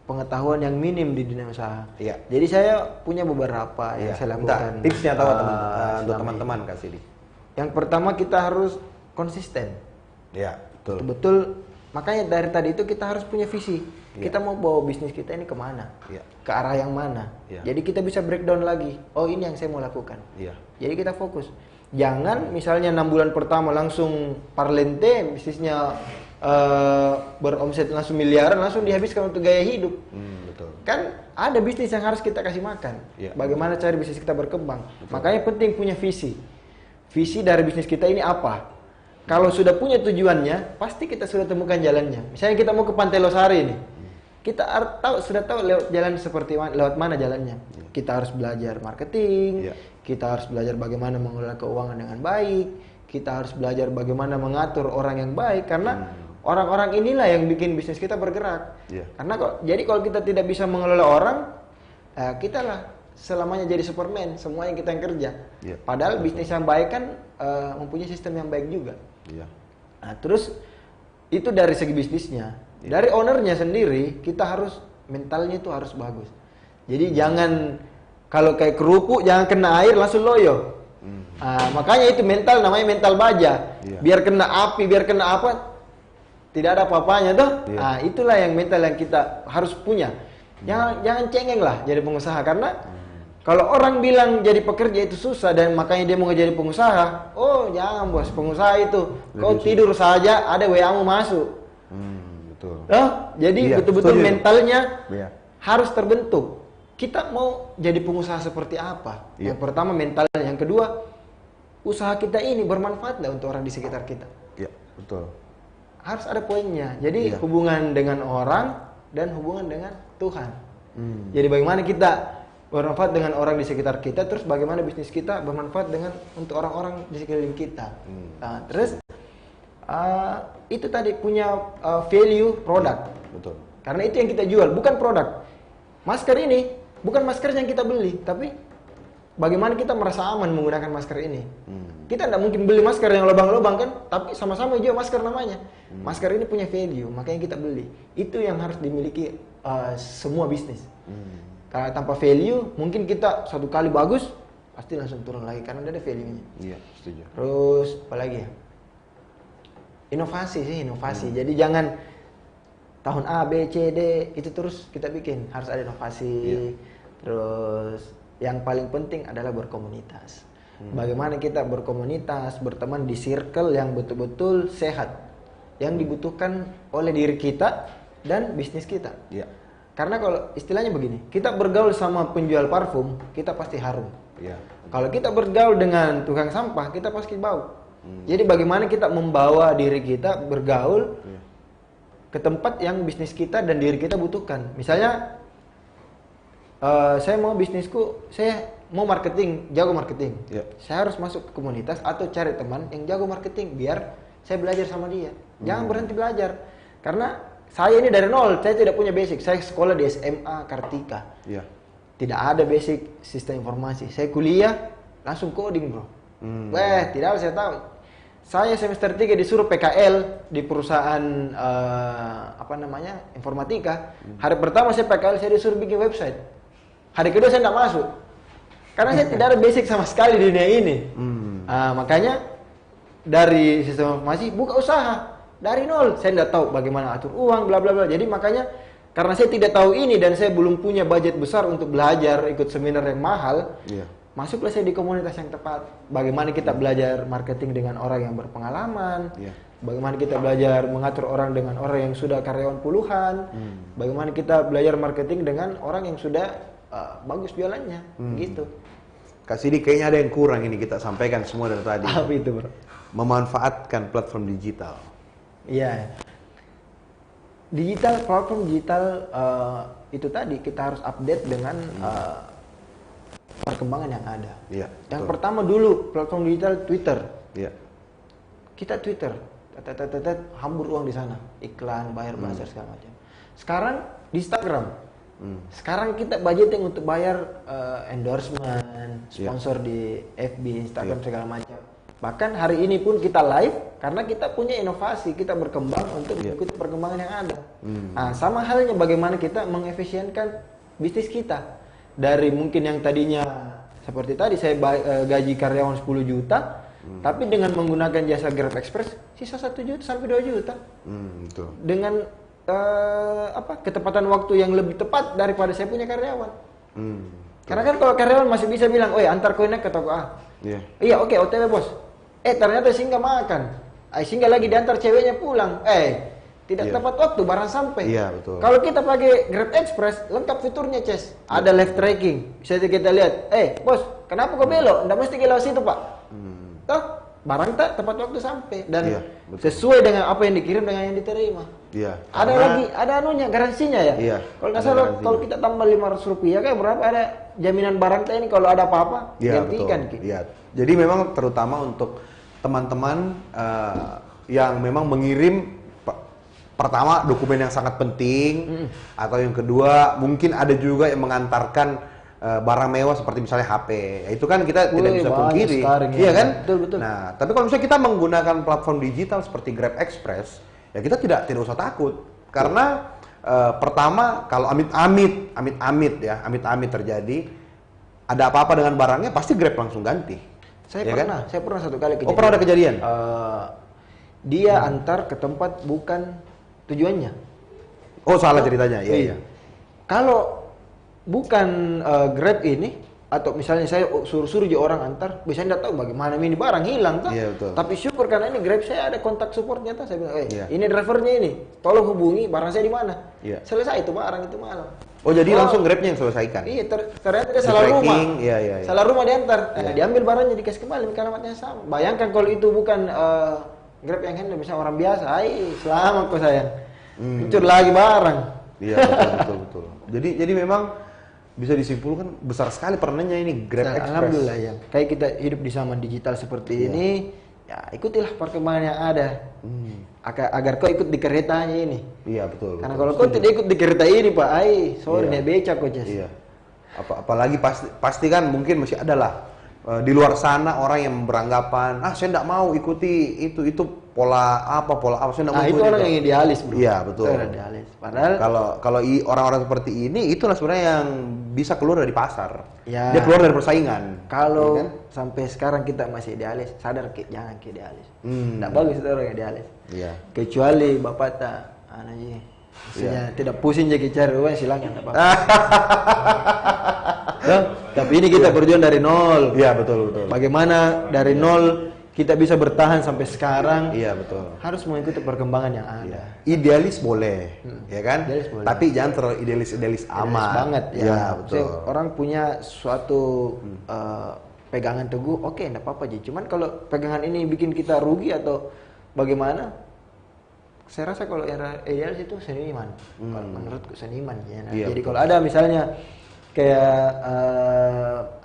pengetahuan yang minim di dunia usaha. Iya. Jadi saya punya beberapa yang Iya. saya Minta lakukan. tipsnya tahu untuk selama teman-teman ini. Kak Sidik. Yang pertama kita harus konsisten. Ya, betul. Betul. Makanya dari tadi itu kita harus punya visi. Iya. Kita mau bawa bisnis kita ini kemana? Iya. Ke arah yang mana? Iya. Jadi kita bisa breakdown lagi. Oh, ini yang saya mau lakukan. Iya. Jadi kita fokus. Jangan misalnya 6 bulan pertama langsung parlente bisnisnya beromset langsung miliaran langsung dihabiskan untuk gaya hidup. Betul. Kan ada bisnis yang harus kita kasih makan. Iya. Bagaimana cara bisnis kita berkembang? Makanya penting punya visi. Visi dari bisnis kita ini apa? Kalau sudah punya tujuannya, pasti kita sudah temukan jalannya. Misalnya kita mau ke Pantai Losari nih. Kita sudah tahu lewat jalan seperti lewat mana jalannya. Kita harus belajar marketing, Iya. kita harus belajar bagaimana mengelola keuangan dengan baik, kita harus belajar bagaimana mengatur orang yang baik, karena orang-orang inilah yang bikin bisnis kita bergerak. Karena jadi kalau kita tidak bisa mengelola orang, kita lah selamanya jadi Superman, semuanya kita yang kerja. Padahal bisnis yang baik kan mempunyai sistem yang baik juga. Nah, terus itu dari segi bisnisnya. Dari ownernya sendiri, kita harus mentalnya itu harus bagus. Jadi jangan kalau kayak kerupuk jangan kena air langsung loyo. Makanya itu mental, namanya mental baja. Biar kena api, biar kena apa, tidak ada apa-apanya tuh. Itulah yang mental yang kita harus punya. Jangan cengeng lah jadi pengusaha, karena kalau orang bilang jadi pekerja itu susah dan makanya dia mau jadi pengusaha, oh jangan bos, pengusaha itu kau tidur saja ada WA-mu masuk. Betul. Jadi betul-betul mentalnya harus terbentuk. Kita mau jadi pengusaha seperti apa? Yang pertama mentalnya, yang kedua usaha kita ini bermanfaat nggak untuk orang di sekitar kita? Betul. Harus ada poinnya. Jadi hubungan dengan orang dan hubungan dengan Tuhan. Jadi bagaimana kita bermanfaat dengan orang di sekitar kita, terus bagaimana bisnis kita bermanfaat dengan untuk orang-orang di sekeliling kita. Nah, terus itu tadi punya value produk. Betul. Karena itu yang kita jual, bukan produk. Masker ini bukan masker yang kita beli, tapi bagaimana kita merasa aman menggunakan masker ini. Kita tidak mungkin beli masker yang lubang-lubang kan, tapi sama-sama juga masker namanya. Masker ini punya value, makanya kita beli. Itu yang harus dimiliki semua bisnis. Karena tanpa value, mungkin kita satu kali bagus, pasti langsung turun lagi karena tidak ada value-nya. Iya, setuju. Terus apa lagi ya? Inovasi. Jadi jangan tahun A, B, C, D itu terus kita bikin, harus ada inovasi. Terus yang paling penting adalah berkomunitas. Bagaimana kita berkomunitas, berteman di circle yang betul-betul sehat, yang dibutuhkan oleh diri kita dan bisnis kita. Karena kalau istilahnya begini, kita bergaul sama penjual parfum, kita pasti harum. Kalau kita bergaul dengan tukang sampah, kita pasti bau. Jadi bagaimana kita membawa diri kita bergaul ke tempat yang bisnis kita dan diri kita butuhkan. Misalnya, saya mau bisnisku, saya mau marketing, jago marketing. Saya harus masuk ke komunitas atau cari teman yang jago marketing biar saya belajar sama dia. Jangan berhenti belajar, karena saya ini dari nol, saya tidak punya basic. Saya sekolah di SMA Kartika. Tidak ada basic sistem informasi. Saya kuliah langsung coding, bro. Tidak saya tahu. Saya semester 3 disuruh PKL di perusahaan informatika. Hari pertama saya PKL, saya disuruh bikin website. Hari kedua saya tidak masuk. Karena saya tidak ada basic sama sekali di dunia ini. Makanya dari sistem informasi buka usaha. Dari nol, saya tidak tahu bagaimana atur uang, bla bla bla. Jadi makanya karena saya tidak tahu ini dan saya belum punya budget besar untuk belajar ikut seminar yang mahal, masuklah saya di komunitas yang tepat. Bagaimana kita belajar marketing dengan orang yang berpengalaman, bagaimana kita belajar mengatur orang dengan orang yang sudah karyawan puluhan, bagaimana kita belajar marketing dengan orang yang sudah bagus jualannya, gitu. Kak Sidik, kayaknya ada yang kurang ini kita sampaikan semua dari tadi. Apa itu, bro? Memanfaatkan platform digital. Iya. Platform digital itu tadi kita harus update dengan perkembangan yang ada. Yang pertama dulu platform digital Twitter. Kita Twitter, hambur uang di sana, iklan, bayar buzzer segala macam. Sekarang di Instagram. Sekarang kita budgeting untuk bayar endorsement, sponsor di FB, Instagram segala macam. Bahkan hari ini pun kita live karena kita punya inovasi, kita berkembang untuk mengikuti perkembangan yang ada. Nah, sama halnya bagaimana kita mengefisienkan bisnis kita. Dari mungkin yang tadinya seperti tadi saya gaji karyawan 10 juta, tapi dengan menggunakan jasa Grab Express sisa 1 juta sampai 2 juta. Betul. Dengan ketepatan waktu yang lebih tepat daripada saya punya karyawan. Karena kan kalau karyawan masih bisa bilang, "Oi, antar koinnya ke toko A." Iya, oke, OTW bos. Ternyata singgah makan. Singgah lagi diantar ceweknya pulang. Tidak tepat waktu barang sampai. Betul. Kalau kita pakai Grab Express, lengkap fiturnya, Ces. Ada live tracking. Bisa kita lihat. Bos, kenapa kau belok? Nggak mesti ke lewat situ, Pak. Toh, barang tak tepat waktu sampai dan sesuai dengan apa yang dikirim dengan yang diterima. Ada anunya, garansinya ya. Kalau nggak salah, kalau kita tambah Rp500 kayak berapa ada jaminan barang ini kalau ada apa-apa gantikan. Jadi memang terutama untuk teman-teman yang memang mengirim pertama dokumen yang sangat penting, atau yang kedua mungkin ada juga yang mengantarkan barang mewah seperti misalnya HP. Ya, itu kan kita tidak bisa pungkiri, iya kan? Betul. Nah, tapi kalau misalnya kita menggunakan platform digital seperti Grab Express, ya kita tidak usah takut karena pertama kalau amit-amit terjadi ada apa-apa dengan barangnya, pasti Grab langsung ganti. Saya ya pernah satu kali kejadian. Oh, pernah ada kejadian? Dia antar ke tempat bukan tujuannya. Oh, salah ceritanya. Iya. Kalau bukan Grab ini, atau misalnya saya suruh orang antar, biasanya tidak tahu bagaimana ini barang hilang, toh. Iya, betul. Tapi syukur karena ini Grab, saya ada kontak supportnya, toh. Saya bilang, Iya. ini drivernya ini, tolong hubungi barang saya di mana. Iya. Selesai itu barang itu malam. Oh, jadi langsung Grabnya yang selesaikan? Iya, ternyata dia salah rumah. Iya. Salah rumah diantar. Iya. Diambil barangnya, dikasih kembali, alamatnya sama. Bayangkan kalau itu bukan Grab yang handle, bisa orang biasa. Selamat kok sayang. Hancur lagi barang. Iya, betul. Jadi memang bisa disimpulkan besar sekali perannya ini Grab Express. Alhamdulillah ya. Kayak kita hidup di zaman digital seperti ini, ya ikutilah perkembangan yang ada. Agar kau ikut di keretanya ini. Iya, betul. Karena kalau kau tidak ikut di kereta ini, Pak, sorry nih becak kok, Jas. Iya. Apalagi pasti kan mungkin masih ada lah di luar sana orang yang beranggapan, saya tidak mau ikuti itu pola apa saya tidak mau itu ikuti. orang yang idealis, bro. Iya, betul. Orang idealis. Padahal kalau orang-orang seperti ini, itulah sebenarnya yang bisa keluar dari pasar. Ya. Dia keluar dari persaingan. Kalau ya kan? sampai sekarang kita masih idealis, sadar jangan ke idealis. Hmm. Tidak bagus itu orang idealis. Iya. Kecuali bapak tak, tidak pusing jadi cari uang, silakan tidak apa-apa. Tapi ini kita berjuang dari nol. Iya, betul. Bagaimana dari nol kita bisa bertahan sampai sekarang? Iya, betul. Harus mengikuti perkembangan yang ada. Iya. Idealis boleh, ya kan? Idealis boleh. Tapi jangan terlalu idealis amat. Banget ya. Iya, betul. Orang punya suatu pegangan teguh, oke, enggak apa-apa aja. Cuman kalau pegangan ini bikin kita rugi atau bagaimana? Saya rasa kalau era idealis itu seniman. Kalau menurutku seniman ya. Iya, jadi betul. kalau ada misalnya kayak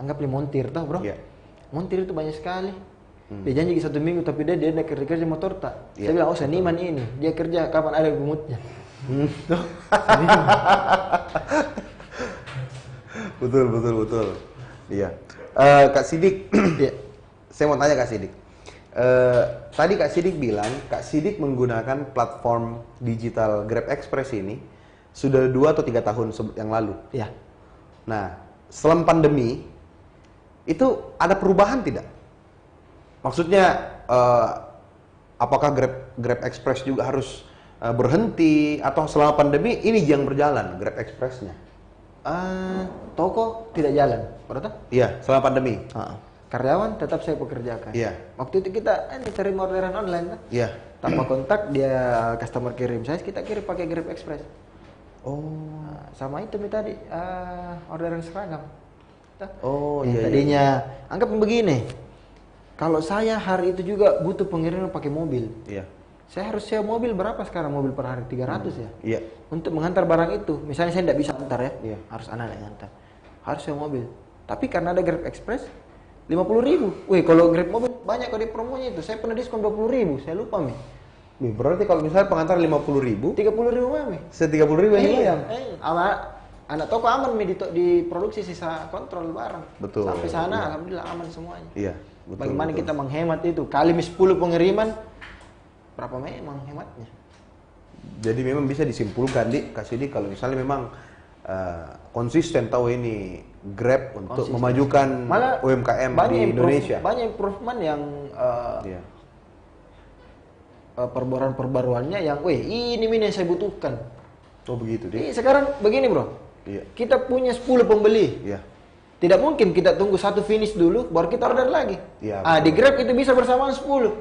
anggap montir toh, bro. Iya. Montir itu banyak sekali. Dia janji 1 minggu tapi dia kerja motor tak. Iya. Saya bilang, seniman ini. Dia kerja kapan ada gumutnya. Betul. Iya. Kak Sidik, saya mau tanya Kak Sidik. Tadi Kak Sidik bilang, Kak Sidik menggunakan platform digital Grab Express ini sudah 2 atau 3 tahun yang lalu. Iya. Nah, selama pandemi itu ada perubahan tidak? Maksudnya, apakah Grab Express juga harus berhenti atau selama pandemi ini yang berjalan Grab Expressnya? Toko tidak jalan, berarti? Iya, selama pandemi. Karyawan tetap saya pekerjakan. Iya. Waktu itu kita terima orderan online kan? Iya. Tanpa kontak dia customer kirim saya, kita kirim pakai Grab Express. Oh. Sama itu tadi orderan seragam. Oh, iya. Tadinya anggap begini. Kalau saya hari itu juga butuh pengiriman pakai mobil. Iya. Saya harus sewa mobil berapa sekarang mobil per hari? 300 ya? Iya. Untuk mengantar barang itu. Misalnya saya tidak bisa antar ya. Iya. Harus anak yang antar. Harus sewa mobil. Tapi karena ada Grab Express 50.000. Wih, kalau Grab mobil banyak kali promonya itu. Saya pernah diskon 20.000. Saya lupa, Mi. Berarti kalau misalnya pengantar 50.000, 30.000 mah, Mi. 30.000 yang hilang. Anak toko aman, Mi, diproduksi sisa kontrol barang. Betul. Sampai sana Iya. alhamdulillah aman semuanya. Iya, betul. Bagaimana betul. kita menghemat itu? Kali 10 pengiriman berapa memang hematnya? Jadi memang bisa disimpulkan Kak Sidik kalau misalnya memang konsisten tahu ini Grab untuk Konsisten. memajukan Malah UMKM di Indonesia. Banyak improvement yang Iya. perbaruan-perbaruannya yang, ini yang saya butuhkan. Oh begitu deh. Sekarang begini, bro. Iya. Kita punya 10 pembeli. Iya. Tidak mungkin kita tunggu satu finish dulu, baru kita order lagi. Iya, Di Grab itu bisa bersamaan 10.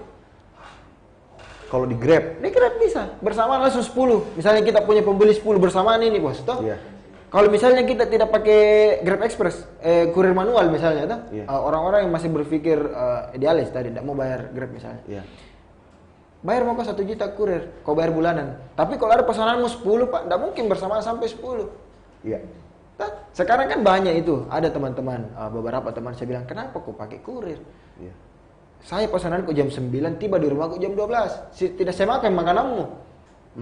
Kalau di Grab, Di Grab bisa bersamaan langsung 10. Misalnya kita punya pembeli 10 bersamaan ini, bos. Toh? Iya. Kalau misalnya kita tidak pakai Grab Express, kurir manual misalnya, toh? Iya. Orang-orang yang masih berpikir idealis tadi, tidak mau bayar Grab misalnya. iya. Bayar mau 1 juta kurir, kau bayar bulanan. Tapi kalau ada pesananmu 10, Pak, tidak mungkin bersamaan sampai 10. Iya. Nah, sekarang kan banyak itu, ada teman-teman, beberapa teman saya bilang, kenapa kok pakai kurir? Iya. saya pesananku jam 9, tiba di rumahku jam 12. Tidak saya makan makananmu.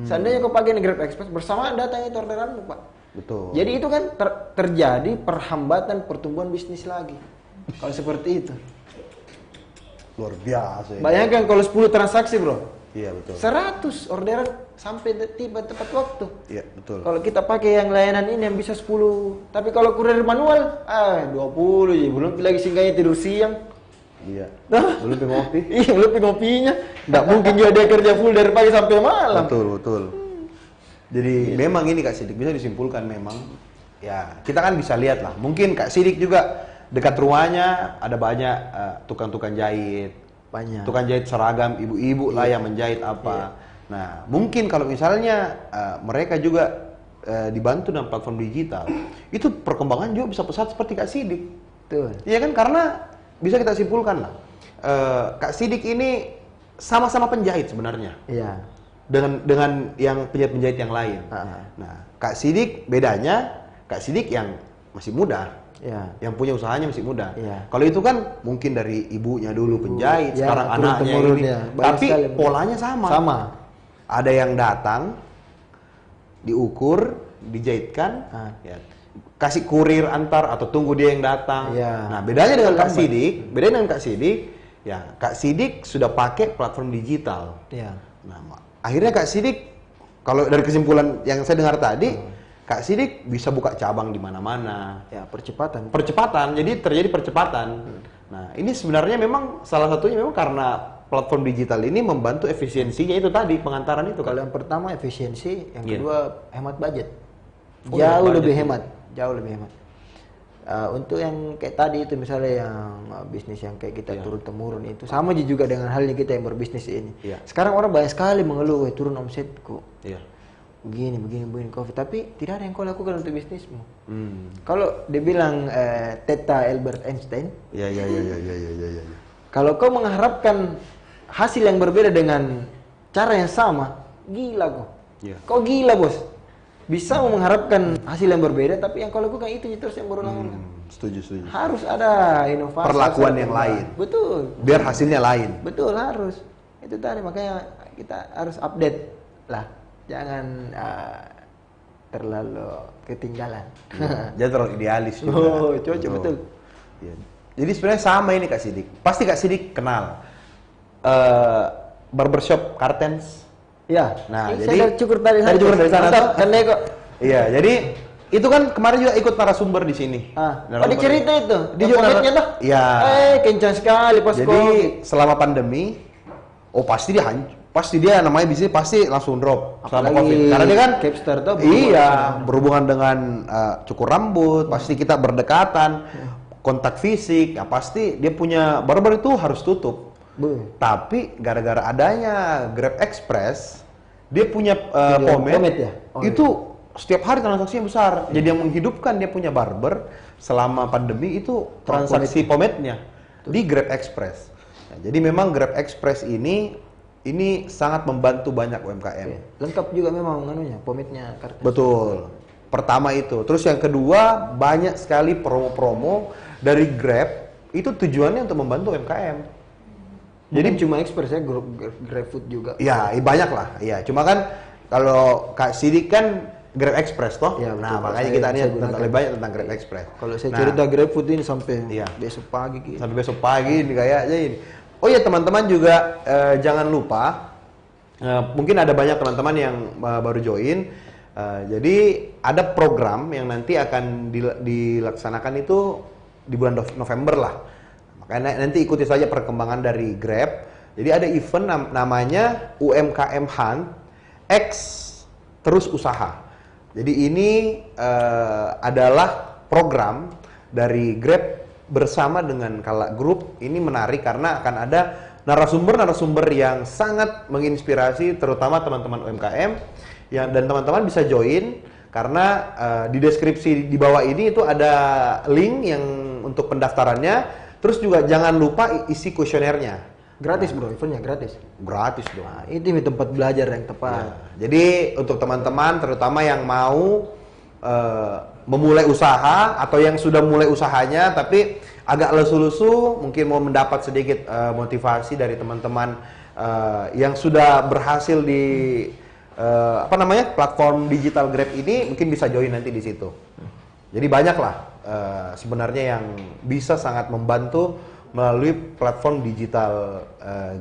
Seandainya kau pakai Grab Express, bersamaan datang itu orderanmu, Pak. Betul. Jadi itu kan terjadi perhambatan pertumbuhan bisnis lagi. Kalau seperti itu. Luar biasa. Bayangkan kalau 10 transaksi, Bro. Iya, betul. 100 orderan sampai tiba tepat waktu. Iya, betul. Kalau kita pakai yang layanan ini yang bisa 10. Tapi kalau kurir manual, 20 ya. Belum lagi singgahnya tidur siang. Iya. Nah. Belum ngopi. Iya, lebih ngopinya. Nggak mungkin juga dia kerja full dari pagi sampai malam. Betul, betul. Jadi memang ini Kak Sidik bisa disimpulkan memang ya kita kan bisa lihat lah. Mungkin Kak Sidik juga dekat rumahnya ada banyak tukang-tukang jahit. Banyak. Tukang jahit seragam ibu-ibu lah yang menjahit apa. Nah, mungkin kalau misalnya mereka juga dibantu dengan platform digital, itu perkembangan juga bisa pesat seperti Kak Sidik. Betul. Iya kan, karena bisa kita simpulkan lah, Kak Sidik ini sama-sama penjahit sebenarnya. Iya. Dengan yang penjahit-penjahit yang lain. Nah, Kak Sidik bedanya, Kak Sidik yang masih muda, yang punya usahanya masih muda. Kalau itu kan mungkin dari ibunya dulu penjahit, sekarang anaknya ini. Tapi polanya sama. Ada yang datang, diukur, dijahitkan, kasih kurir antar atau tunggu dia yang datang. Nah, bedanya dengan Kak Sidik, ya Kak Sidik sudah pakai platform digital. Nah, akhirnya Kak Sidik, kalau dari kesimpulan yang saya dengar tadi, Kak Sidik bisa buka cabang di mana-mana. Ya, percepatan. Jadi terjadi percepatan. Nah, ini sebenarnya memang salah satunya memang karena platform digital ini membantu efisiensinya itu tadi, pengantaran itu. Kalau yang pertama efisiensi, yang kedua hemat budget. Oh, Jauh budget. lebih hemat. Untuk yang kayak tadi itu misalnya yang bisnis yang kayak kita turun-temurun itu sama juga dengan halnya kita yang berbisnis ini. Sekarang orang banyak sekali mengeluh, turun omsetku. Begini COVID, tapi tidak ada yang kau lakukan untuk bisnismu. Kalau dibilang Theta Albert Einstein, kalau kau mengharapkan hasil yang berbeda dengan cara yang sama, gila kau. Kau gila, Bos. Bisa mengharapkan hasil yang berbeda, tapi yang kau lakukan itu terus yang berulang-ulang. Setuju. Harus ada inovasi. Perlakuan yang lain. Betul. Biar hasilnya lain. Betul, harus. Itu tadi, makanya kita harus update lah. Jangan terlalu ketinggalan. Jangan terlalu idealis juga. Cocok, betul. Jadi sebenarnya sama ini Kak Sidik. Pasti Kak Sidik kenal barbershop Kartens. Iya. Nah, jadi cukur dari sana. Kan kok. Iya, jadi itu kan kemarin juga ikut narasumber di sini. Ada cerita itu. Di Jokowi tuh. Iya. Kencang sekali pas Jadi selama pandemi, pasti dia namanya bisnis pasti langsung drop selama COVID. Karena dia kan Capstar tuh. Berhubungan dengan cukur rambut, pasti kita berdekatan, kontak fisik, ya pasti dia punya barber itu harus tutup. Tapi gara-gara adanya Grab Express, dia punya pomade ya? Itu setiap hari transaksinya besar. Jadi yang menghidupkan dia punya barber selama pandemi itu transaksi pomade-nya di Grab Express. Nah, jadi memang Grab Express ini sangat membantu banyak UMKM. Lengkap juga memang pomade-nya Kartens. Betul. Pertama itu. Terus yang kedua, banyak sekali promo-promo dari Grab itu tujuannya untuk membantu UMKM. Jadi cuma Express ya, GrabFood juga. Ya, banyak lah. Iya, cuma kan kalau Kak Sidik kan Grab Express toh. Ya, nah, makanya kita nih lebih banyak tentang Grab Express. Kalau saya cerita GrabFood ini sampai besok pagi gitu. Sampai besok pagi ini kayaknya ini. Oh iya, teman-teman juga jangan lupa mungkin ada banyak teman-teman yang baru join. Jadi ada program yang nanti akan dilaksanakan itu di bulan November lah. Makanya nanti ikuti saja perkembangan dari Grab. Jadi ada event namanya UMKM Hunt X Terus Usaha. Jadi ini adalah program dari Grab bersama dengan Kala Group. Ini menarik karena akan ada narasumber-narasumber yang sangat menginspirasi, terutama teman-teman UMKM. Dan teman-teman bisa join karena di deskripsi di bawah ini itu ada link yang untuk pendaftarannya. Terus juga jangan lupa isi kuesionernya. Gratis bro, eventnya gratis. Gratis dong. Nah, ini tempat belajar yang tepat. Jadi untuk teman-teman terutama yang mau memulai usaha atau yang sudah mulai usahanya tapi agak lesu-lesu, mungkin mau mendapat sedikit motivasi dari teman-teman yang sudah berhasil di platform digital Grab ini, mungkin bisa join nanti di situ. Jadi banyak lah sebenarnya yang bisa sangat membantu melalui platform digital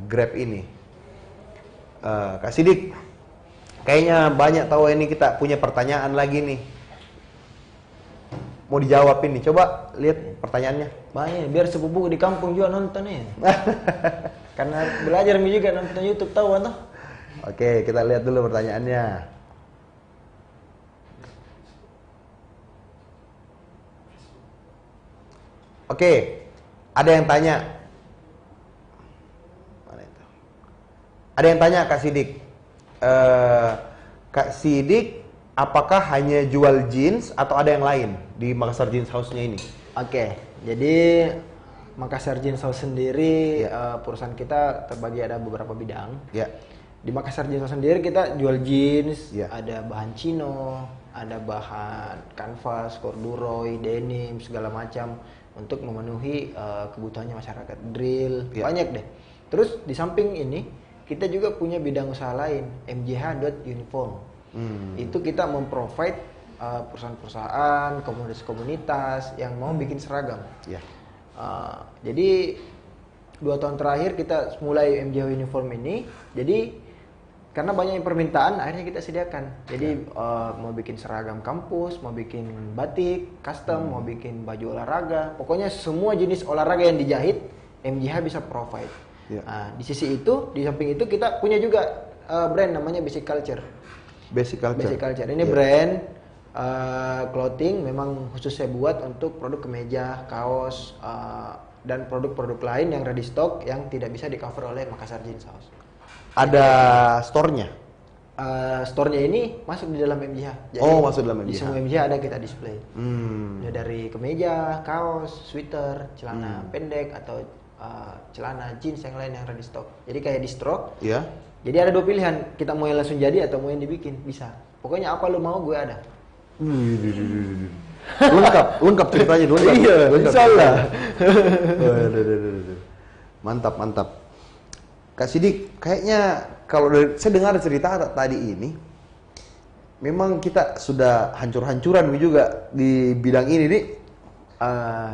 Grab ini. Kak Sidik, kayaknya banyak tahu ini, kita punya pertanyaan lagi nih. Mau dijawab ini, coba lihat pertanyaannya. Banyak, biar sepupu di kampung juga nonton ya. Karena belajar juga nonton YouTube tahu kan? Oke, kita lihat dulu pertanyaannya. Oke, ada yang tanya. Mana itu? Ada yang tanya Kak Sidik. Kak Sidik, apakah hanya jual jeans atau ada yang lain di Makassar Jeans House-nya ini? Oke, jadi Makassar Jeans House sendiri perusahaan kita terbagi ada beberapa bidang. Ya. Di Makassar Jeans House sendiri kita jual jeans, Ya. ada bahan chino, ada bahan kanvas, corduroy, denim, segala macam untuk memenuhi kebutuhannya masyarakat, drill, Ya. banyak deh. Terus di samping ini kita juga punya bidang usaha lain, mjh.uniform. Itu kita memprovide perusahaan-perusahaan, komunitas-komunitas yang mau bikin seragam. Ya. Jadi 2 tahun terakhir kita mulai MJH Uniform ini. Jadi karena banyak permintaan, akhirnya kita sediakan. Jadi mau bikin seragam kampus, mau bikin batik, custom, mau bikin baju olahraga. Pokoknya semua jenis olahraga yang dijahit, MJH bisa provide. Ya. Nah, di sisi itu, di samping itu kita punya juga brand namanya Basic Culture. Basic Culture. Basic Culture ini brand clothing, memang khusus saya buat untuk produk kemeja, kaos, dan produk-produk lain yang ready stock yang tidak bisa di cover oleh Makassar Jeans House. Ada store-nya? Store-nya ini masuk di dalam MJH. Jadi, masuk dalam di MJH. semua MJH ada kita display. Ya, dari kemeja, kaos, sweater, celana pendek atau celana jeans yang lain yang ready stock. Jadi kayak di stroke. Iya. Jadi ada 2 pilihan, kita mau yang langsung jadi atau mau yang dibikin, bisa. Pokoknya apa lu mau gue ada. Lengkap ceritanya dulu. Iya, insyaallah. Mantap. Kak Sidik, kayaknya kalau saya dengar cerita tadi ini, memang kita sudah hancur-hancuran juga di bidang ini, Dik.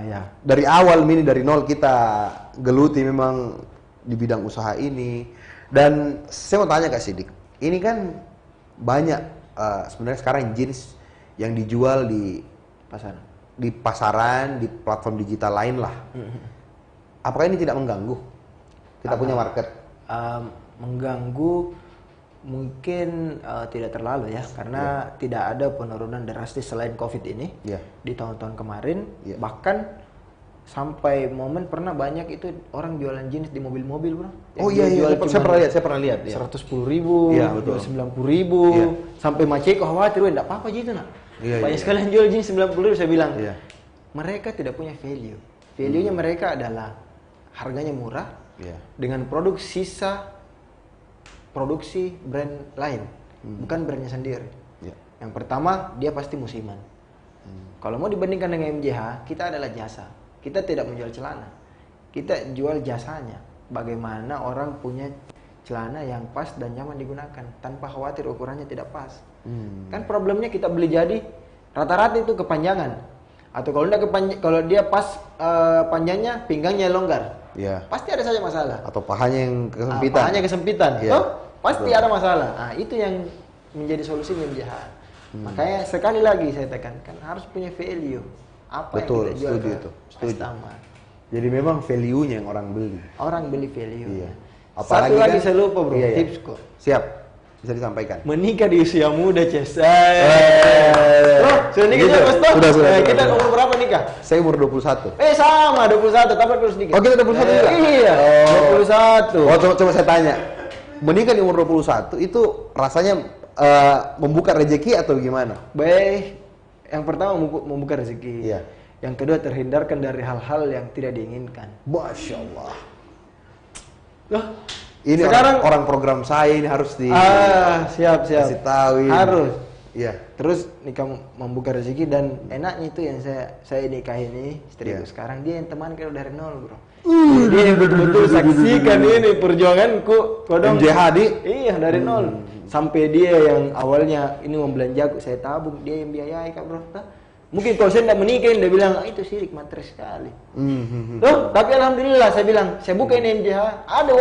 Ya. Dari awal ini, dari nol kita geluti memang di bidang usaha ini. Dan saya mau tanya Kak Sidik, ini kan banyak sebenarnya sekarang jeans yang dijual di pasaran, di platform digital lain lah. Apakah ini tidak mengganggu? Kita punya market. Mengganggu mungkin tidak terlalu ya, karena tidak ada penurunan drastis selain COVID ini di tahun-tahun kemarin. Bahkan sampai momen pernah banyak itu orang jualan jeans di mobil-mobil, bro. Saya pernah lihat. 110.000, Iya, betul. 90.000, sampai Maceko khawatir, enggak apa-apa gitu nak. Banyak sekali yang jual jeans 90.000, saya bilang. Mereka tidak punya value. Value-nya mereka adalah harganya murah dengan produk sisa produksi brand lain, bukan brandnya sendiri. Yang pertama, dia pasti musiman. Kalau mau dibandingkan dengan MJH, kita adalah jasa. Kita tidak menjual celana, kita jual jasanya. Bagaimana orang punya celana yang pas dan nyaman digunakan tanpa khawatir ukurannya tidak pas. Kan problemnya kita beli jadi rata-rata itu kepanjangan, atau kalau dia pas panjangnya pinggangnya longgar, pasti ada saja masalah. Atau pahanya yang kesempitan. Pahanya kesempitan, pasti ada masalah. Nah, itu yang menjadi solusi MJH. Makanya sekali lagi saya tekankan harus punya value. Apa Betul, yang kita jual setuju ke itu, setuju. customer. Jadi memang value-nya yang orang beli. Orang beli value. Apalagi Satu lagi kan, saya lupa, bro, tips kok. Siap, bisa disampaikan. Menikah di usia muda, Ces. Bro, sudah nikah Gitu. juga, Bos, toh? Sudah. Kita umur berapa nikah? Saya umur 21. Sama, 21, tapi terus nikah. Oh, kita 21 juga? Iya, 21. Oh, coba saya tanya. Menikah di umur 21 itu rasanya membuka rezeki atau gimana? Baik, yang pertama membuka rezeki. Iya. Yang kedua terhindarkan dari hal-hal yang tidak diinginkan. Masya Allah. Loh, Ini sekarang orang program saya ini harus siap. kasih tahu ini. Harus. Iya. Terus nikah membuka rezeki, dan enaknya itu yang saya nikahi ini istriku sekarang, dia yang teman kalau dari nol, bro. Dia yang betul-betul saksikan ini perjuanganku kodong MJH di? Iya, dari nol sampai dia yang awalnya ini mau belanja aku, saya tabung, dia yang biayai, Kak, bro. Nah, mungkin kalau saya tidak menikah, dia bilang itu sirik materi sekali. Loh, tapi alhamdulillah saya bilang, saya buka ini MJH, ada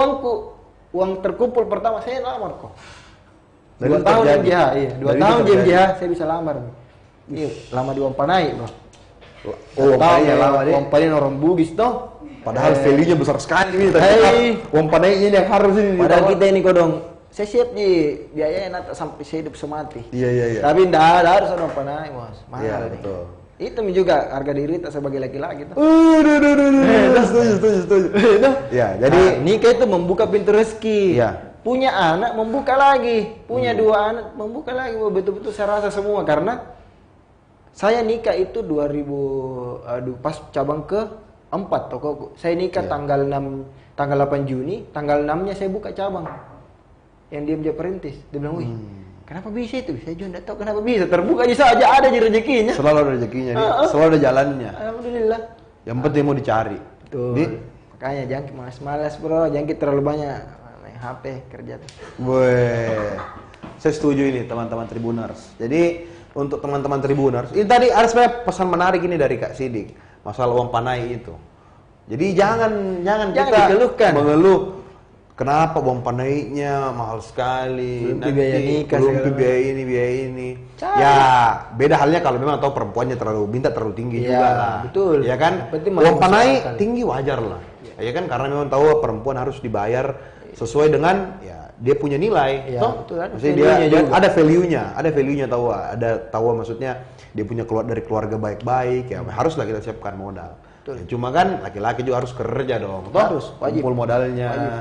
uang terkumpul pertama saya lamar kok. 2 tahun MJH, iya. 2 tahun di MJH saya bisa lamar. Iya, lama di Wampanai, bro. Wampanai lama deh. Wampanai orang Bugis toh. Padahal value-nya besar sekali ini. Hei. Wampanai ini yang harus ini. Padahal kita ini kodong, saya siap nih biayanya nanti sampai saya hidup semati. Iya. Tapi enggak ada, harus ada Wampanai, Bos. Mahal Iya, nih. betul. Itu juga harga diri kita sebagai laki-laki tuh. Setuju. Ya, jadi nikah itu membuka pintu rezeki. Iya. Punya anak membuka lagi, punya 2 anak membuka lagi. Betul-betul saya rasa semua, karena saya nikah itu 2000 pas cabang ke-4 tokoku. Saya nikah tanggal 8 Juni, tanggal 6-nya saya buka cabang. Yang dia menjadi perintis. Dia bilang, "Wih, kenapa bisa itu?" Saya juga enggak tahu kenapa bisa. Terbuka aja saja, ada di rezekinya. selalu ada rezekinya nih, selalu ada jalannya. Alhamdulillah. Yang penting mau dicari. Betul. Di? Makanya jangan malas-malas, bro. Jangan terlalu banyak main HP kerja tuh. Weh, saya setuju ini teman-teman Tribuners. Jadi untuk teman-teman Tribuners, ini tadi ada sebenarnya pesan menarik ini dari Kak Sidik, masalah uang panai itu. Jadi jangan kita dikeluhkan. mengeluh kenapa uang panainya mahal sekali, Belum biaya nikah, belum segala biaya ini biaya ini. Cari. Ya beda halnya kalau memang tahu perempuannya terlalu tinggi Iya, juga lah. betul. Ya kan? Yang penting Uang masuk panai akal. tinggi wajar lah. Ya kan, karena memang tahu perempuan harus dibayar sesuai dengan ya dia punya nilai. Iya, toh? betul, ada Maksudnya value-nya dia juga. ada value-nya tahu maksudnya dia punya dari keluarga baik-baik ya haruslah kita siapkan modal. Ya, cuma kan laki-laki juga harus kerja dong. Toh? Harus, wajib. Kumpul modalnya. Wajib.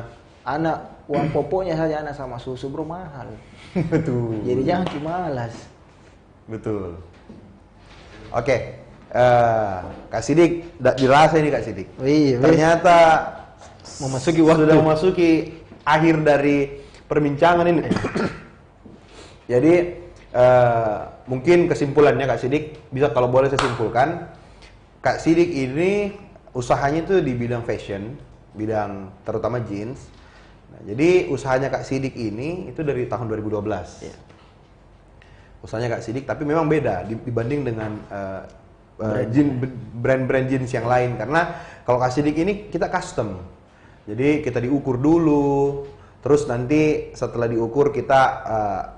Anak uang popoknya saja anak sama susu, bro, mahal. Betul. Jadi jangan malas. Betul. Oke. Kak Sidik, dirasa ini Kak Sidik. Wih, Ternyata memasuki waktu. sudah memasuki akhir dari perbincangan ini. Jadi mungkin kesimpulannya Kak Sidik, bisa kalau boleh saya simpulkan, Kak Sidik ini usahanya itu di bidang fashion, bidang terutama jeans. Nah, jadi usahanya Kak Sidik ini itu dari tahun 2012. Iya. Usahanya Kak Sidik, tapi memang beda dibanding dengan brand-brand jeans yang lain, karena kalau Kak Sidik ini kita custom. Jadi kita diukur dulu, terus nanti setelah diukur kita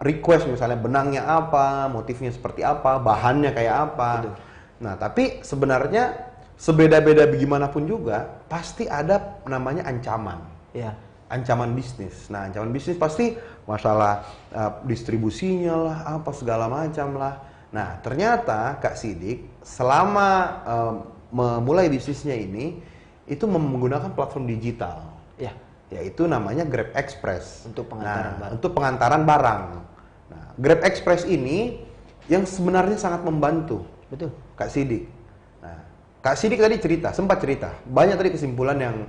request misalnya benangnya apa, motifnya seperti apa, bahannya kayak apa. Betul. Nah, tapi sebenarnya sebeda-beda bagaimanapun juga pasti ada namanya ancaman. Ya. Ancaman bisnis. Nah, ancaman bisnis pasti masalah distribusinya lah, apa segala macam lah. Nah, ternyata Kak Sidik selama memulai bisnisnya ini itu menggunakan platform digital. Ya. Yaitu namanya Grab Express. Untuk pengantaran barang. Untuk pengantaran barang. Nah, Grab Express ini yang sebenarnya sangat membantu Betul. Kak Sidik. Nah, Kak Sidik tadi sempat cerita. Banyak tadi kesimpulan yang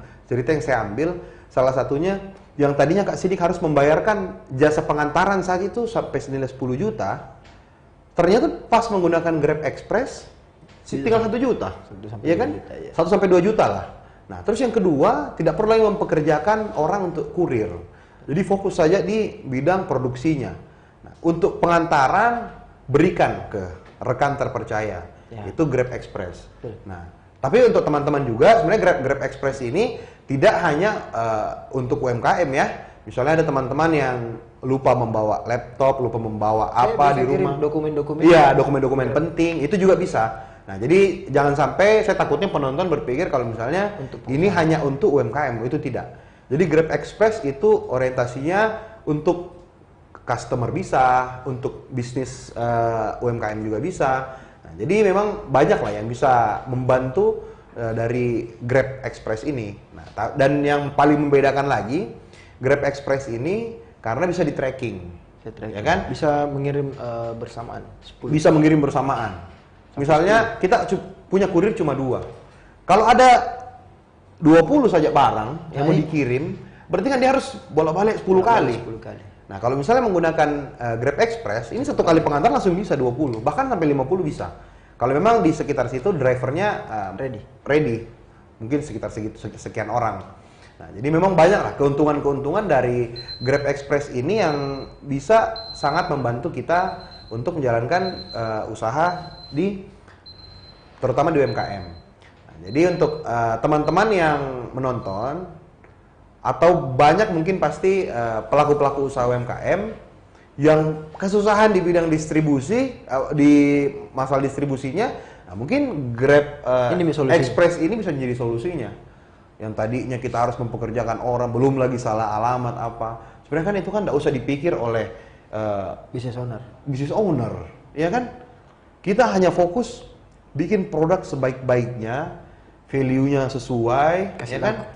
saya ambil. Salah satunya yang tadinya Kak Sidik harus membayarkan jasa pengantaran saat itu sampai senilai 10 juta. Ternyata pas menggunakan Grab Express tinggal 1 juta. 1 sampai Iya 2 kan? juta, ya. 1 sampai 2 juta lah. Nah, terus yang kedua, tidak perlu lagi mempekerjakan orang untuk kurir. Jadi fokus saja di bidang produksinya. Nah, untuk pengantaran berikan ke rekan terpercaya. Ya. Itu Grab Express. Betul. Nah, tapi untuk teman-teman juga sebenarnya Grab Express ini tidak hanya untuk UMKM ya. Misalnya ada teman-teman yang lupa membawa laptop, lupa membawa apa di rumah. Dokumen-dokumen. Iya, dokumen-dokumen penting itu juga bisa. Nah, jadi jangan sampai saya takutnya penonton berpikir kalau misalnya ini hanya untuk UMKM, itu tidak. Jadi Grab Express itu orientasinya untuk customer bisa, untuk bisnis UMKM juga bisa. Nah, jadi memang banyak lah yang bisa membantu dari Grab Express ini. Nah, dan yang paling membedakan lagi Grab Express ini karena bisa di tracking, ya kan? Bisa mengirim bersamaan. 10. Bisa mengirim bersamaan. Misalnya kita punya kurir cuma 2. Kalau ada 20 saja barang yang mau dikirim, berarti kan dia harus bolak-balik 10 kali. 10 kali. Nah, kalau misalnya menggunakan Grab Express, ini satu kali pengantar langsung bisa 20, bahkan sampai 50 bisa. Kalau memang di sekitar situ drivernya ready, mungkin sekitar sekian orang. Nah, jadi memang banyak lah keuntungan-keuntungan dari Grab Express ini yang bisa sangat membantu kita untuk menjalankan usaha terutama di UMKM. Nah, jadi untuk teman-teman yang menonton, atau banyak mungkin pasti pelaku-pelaku usaha UMKM yang kesusahan di bidang distribusi, di masalah distribusinya, nah mungkin Grab Express ini bisa menjadi solusinya. Yang tadinya kita harus mempekerjakan orang, belum lagi salah alamat apa. Sebenarnya kan itu kan tidak usah dipikir oleh business owner, ya kan? Kita hanya fokus bikin produk sebaik-baiknya, value-nya sesuai, ya kan?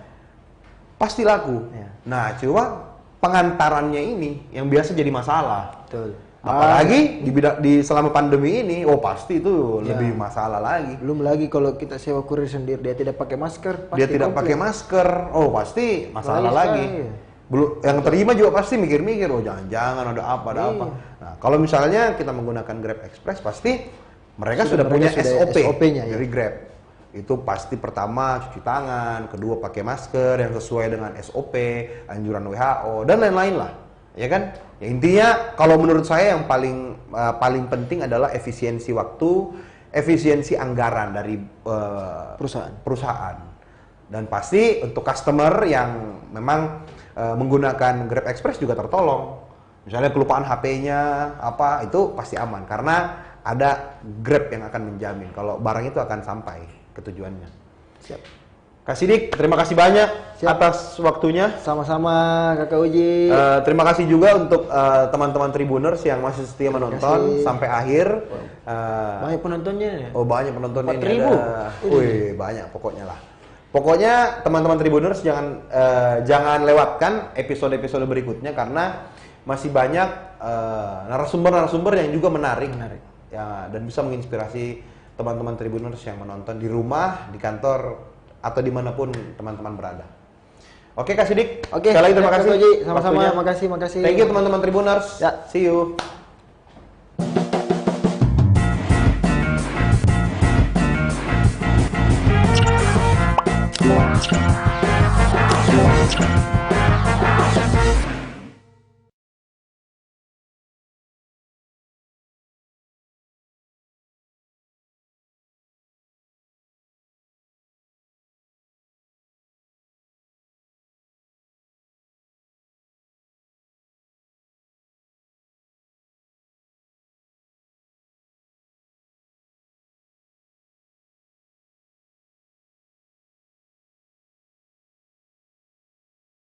Pasti laku. Ya. Nah, cuma pengantarannya ini yang biasa jadi masalah. Betul. Apalagi di selama pandemi ini, pasti itu lebih masalah lagi. Belum lagi kalau kita sewa kurir sendiri, dia tidak pakai masker. Dia tidak pakai masker, pasti masalah lagi. Belum, yang terima juga pasti mikir-mikir, jangan-jangan ada apa. Nah, kalau misalnya kita menggunakan Grab Express, pasti mereka sudah punya SOP-nya dari Grab. Itu pasti pertama cuci tangan, kedua pakai masker yang sesuai dengan SOP, anjuran WHO dan lain-lain lah, ya kan? Ya intinya kalau menurut saya yang paling penting adalah efisiensi waktu, efisiensi anggaran dari perusahaan. Dan pasti untuk customer yang memang menggunakan Grab Express juga tertolong. Misalnya kelupaan HP-nya itu pasti aman karena ada Grab yang akan menjamin kalau barang itu akan sampai ke tujuannya. Siap. Kak Sidik, terima kasih banyak atas waktunya. Sama-sama Kakak Uji. Terima kasih juga untuk teman-teman Tribuners yang masih setia menonton sampai akhir. Banyak penontonnya ya? Banyak penontonnya. 4.000. Wih, banyak pokoknya lah. Pokoknya teman-teman Tribuners jangan lewatkan episode-episode berikutnya karena masih banyak narasumber-narasumber yang juga menarik. Ya, dan bisa menginspirasi teman-teman Tribuners yang menonton di rumah, di kantor, atau dimanapun teman-teman berada. Oke Kak Sidik, sekali lagi terima kasih. Sama-sama, makasih. Thank you teman-teman Tribuners. Ya. See you.